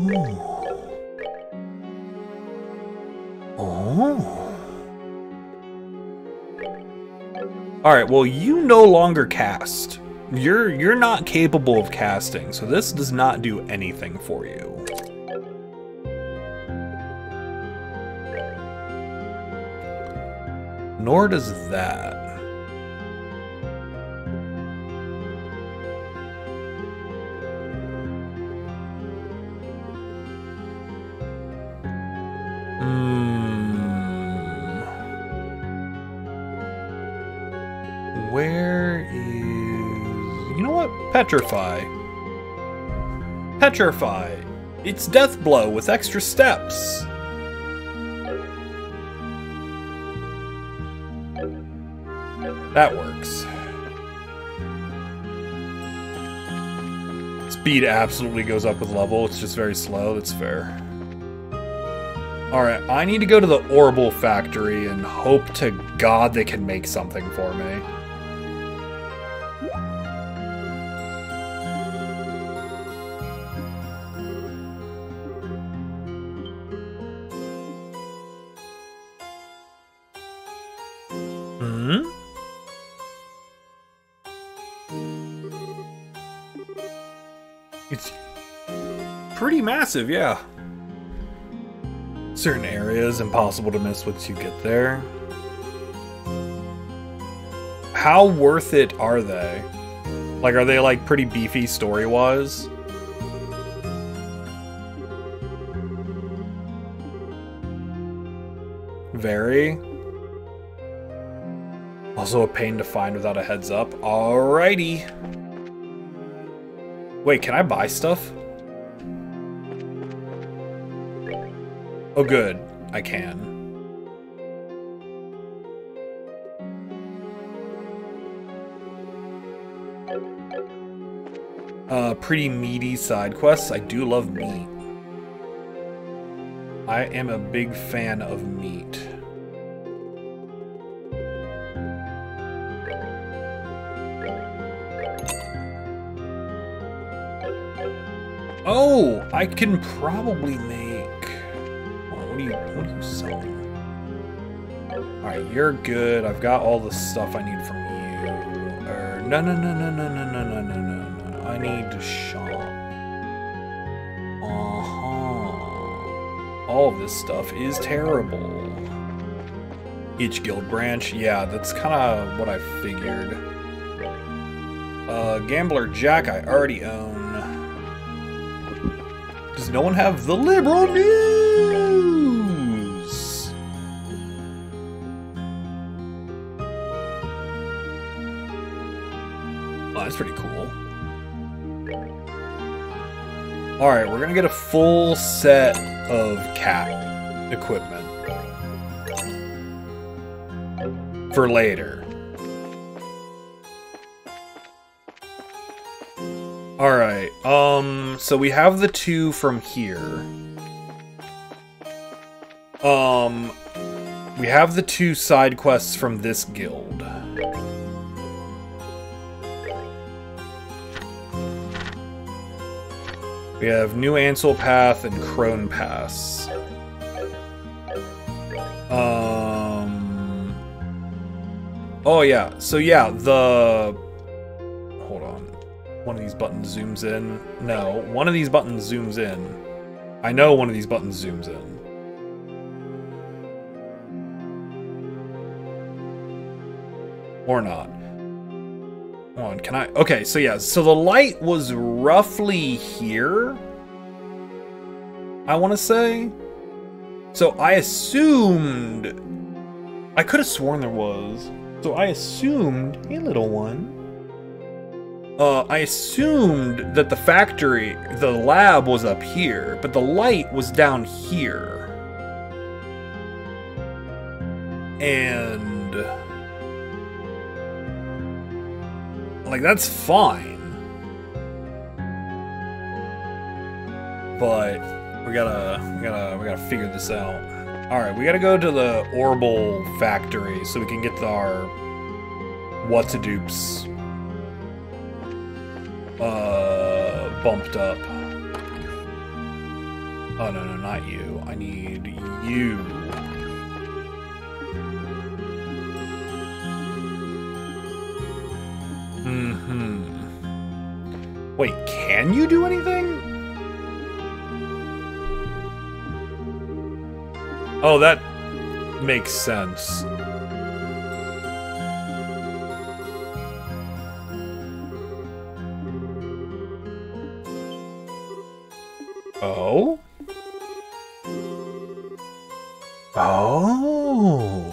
Oh. Alright, well, you no longer cast. You're not capable of casting, so this does not do anything for you. Nor does that. Where is... You know what? Petrify. Petrify. It's Death Blow with extra steps. That works. Speed absolutely goes up with level. It's just very slow. That's fair. Alright, I need to go to the Orbital Factory and hope to God they can make something for me. It's pretty massive, yeah. Certain areas, impossible to miss once you get there. How worth it are they? Like, are they, like, pretty beefy story-wise? Very. Also a pain to find without a heads up. Alrighty. Wait, can I buy stuff? Oh good, I can. Pretty meaty side quests. I do love meat. I am a big fan of meat. Oh, I can probably make... What are you selling? Alright, you're good. I've got all the stuff I need from you. No. I need to shop. All of this stuff is terrible. Each guild branch. Yeah, that's kind of what I figured. Gambler Jack I already own. Does no one have the liberal news? Oh, that's pretty cool. Alright, we're gonna get a full set of cat equipment. For later. Alright, so we have the two from here. We have the two side quests from this guild. We have New Ansel Path and Crone Pass. Oh yeah, so yeah, hold on. One of these buttons zooms in. No, one of these buttons zooms in. I know one of these buttons zooms in. Or not. Hold on, can I? Okay, so yeah, so the light was roughly here, I want to say. So I assumed... I could have sworn there was. So I assumed... Hey, little one. I assumed that the factory, the lab was up here, but the light was down here. And... like, that's fine. But we gotta figure this out. Alright, we gotta go to the Orbital Factory so we can get our what-to-dupes bumped up. Oh no, not you. I need you. Wait, can you do anything? Oh, that makes sense. Oh? Oh.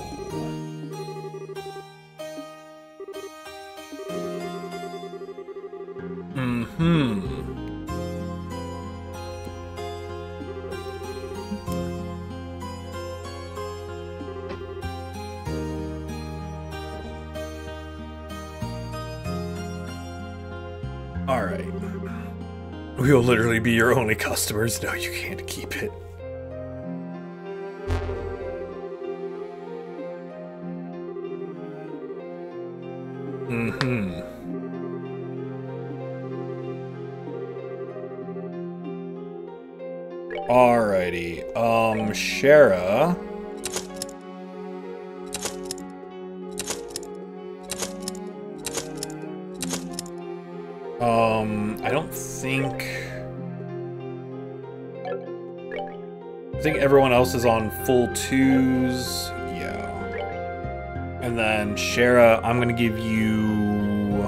Alright. We will literally be your only customers. No, you can't keep it. Alrighty. Shara. I don't think... I think everyone else is on full 2s. Yeah. And then, Shara, I'm gonna give you...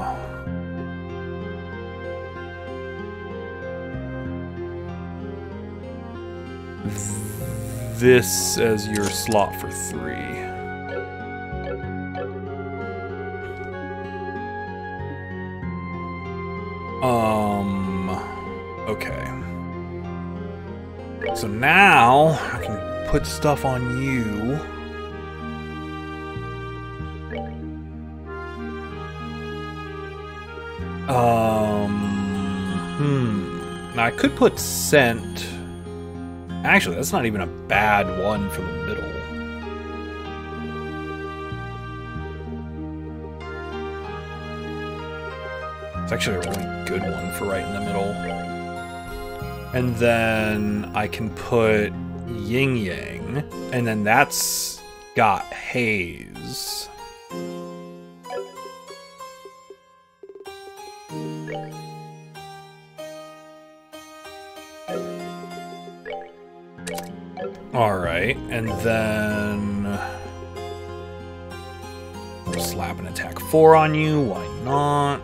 this as your slot for 3. Okay. So now I can put stuff on you. Now I could put scent. Actually, that's not even a bad one for the middle. It's actually a really good one for right in the middle. And then I can put yin yang, and then that's got haze. Alright, and then we'll slap an attack 4 on you, why not?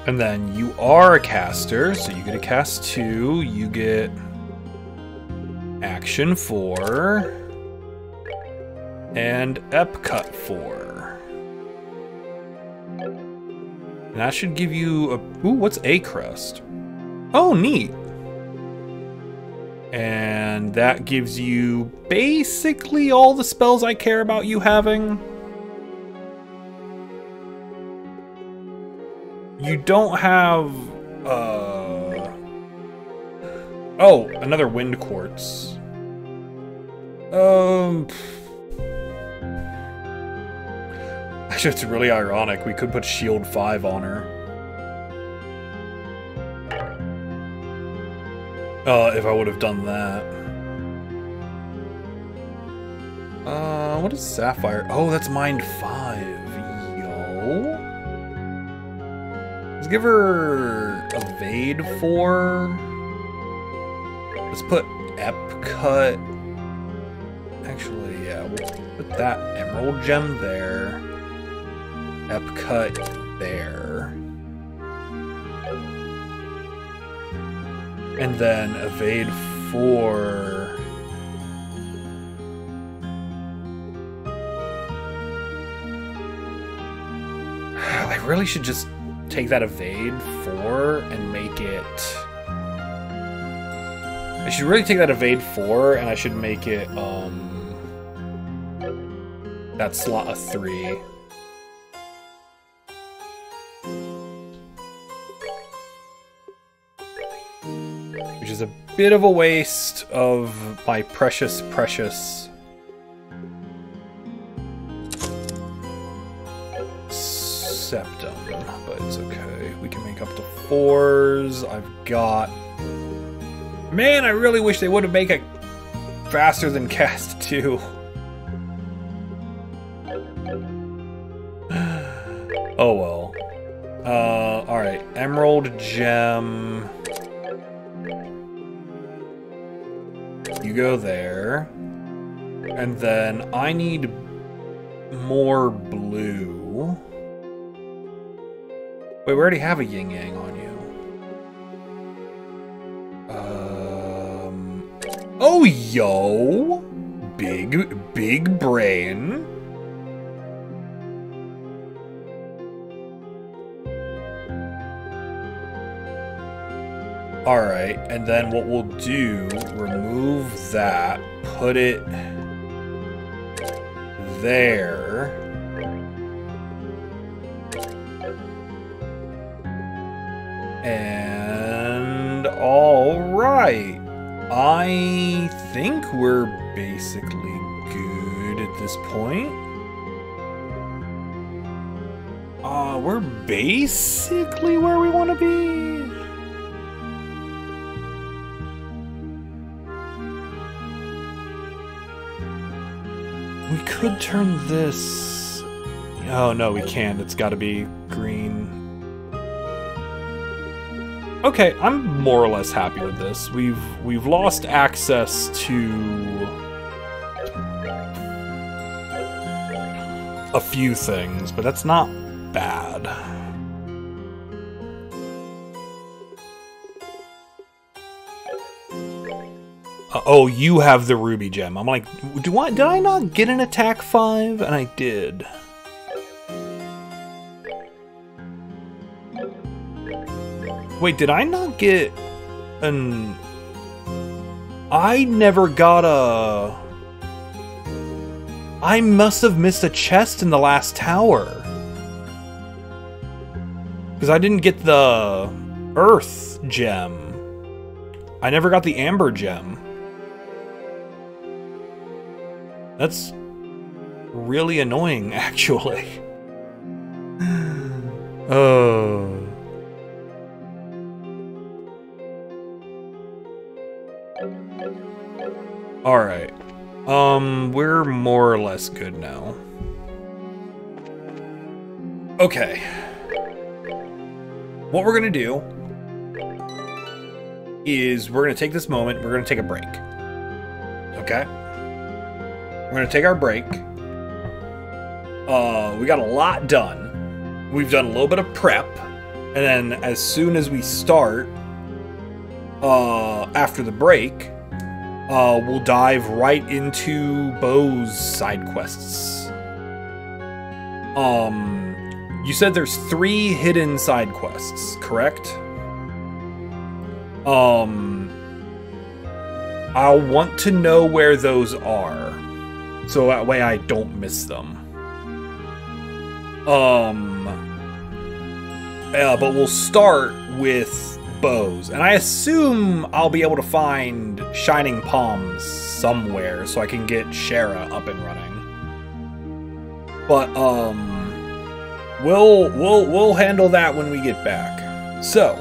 And then you are a caster, so you get a cast 2, you get action 4, and epcut 4. And that should give you a... Ooh, what's a crust? Oh, neat! And that gives you basically all the spells I care about you having. You don't have, oh, another wind quartz. Actually, it's really ironic. We could put shield 5 on her. If I would have done that. What is Sapphire? Oh, that's Mind 5. Yo. Let's give her Evade 4. Let's put Epcut. Actually, yeah, we'll put that Emerald Gem there. Epcut there. And then Evade 4. I really should just take that Evade 4 and make it... I should really take that Evade 4 and I should make it, that slot a 3. Which is a bit of a waste of my precious septum, but it's okay. We can make up to 4s. I've got... Man, I really wish they would have made it faster than cast 2. Oh well. Alright. Emerald gem. You go there. And then I need more blue. Wait, we already have a yin yang on you. Oh, yo! Big brain. Alright, and then what we'll do, remove that, put it there. And alright. I think we're basically good at this point. We're basically where we want to be. We could turn this... Oh, no, we can't. It's got to be green. Okay, I'm more or less happy with this. We've lost access to a few things, but that's not bad. Oh, you have the ruby gem. I'm like, did I not get an attack 5? And I did. Wait, did I not get an... I never got a... I must have missed a chest in the last tower. Because I didn't get the earth gem. I never got the amber gem. That's really annoying, actually. Oh... Alright. We're more or less good now. Okay. What we're gonna do is we're gonna take this moment, we're gonna take a break. Okay? We're gonna take our break. We got a lot done. We've done a little bit of prep. And then as soon as we start, after the break, we'll dive right into Bo's side quests. You said there's 3 hidden side quests, correct? I'll want to know where those are, so that way I don't miss them. But we'll start with Bo's, and I assume I'll be able to find Shining Palms somewhere so I can get Shara up and running. But we'll handle that when we get back. So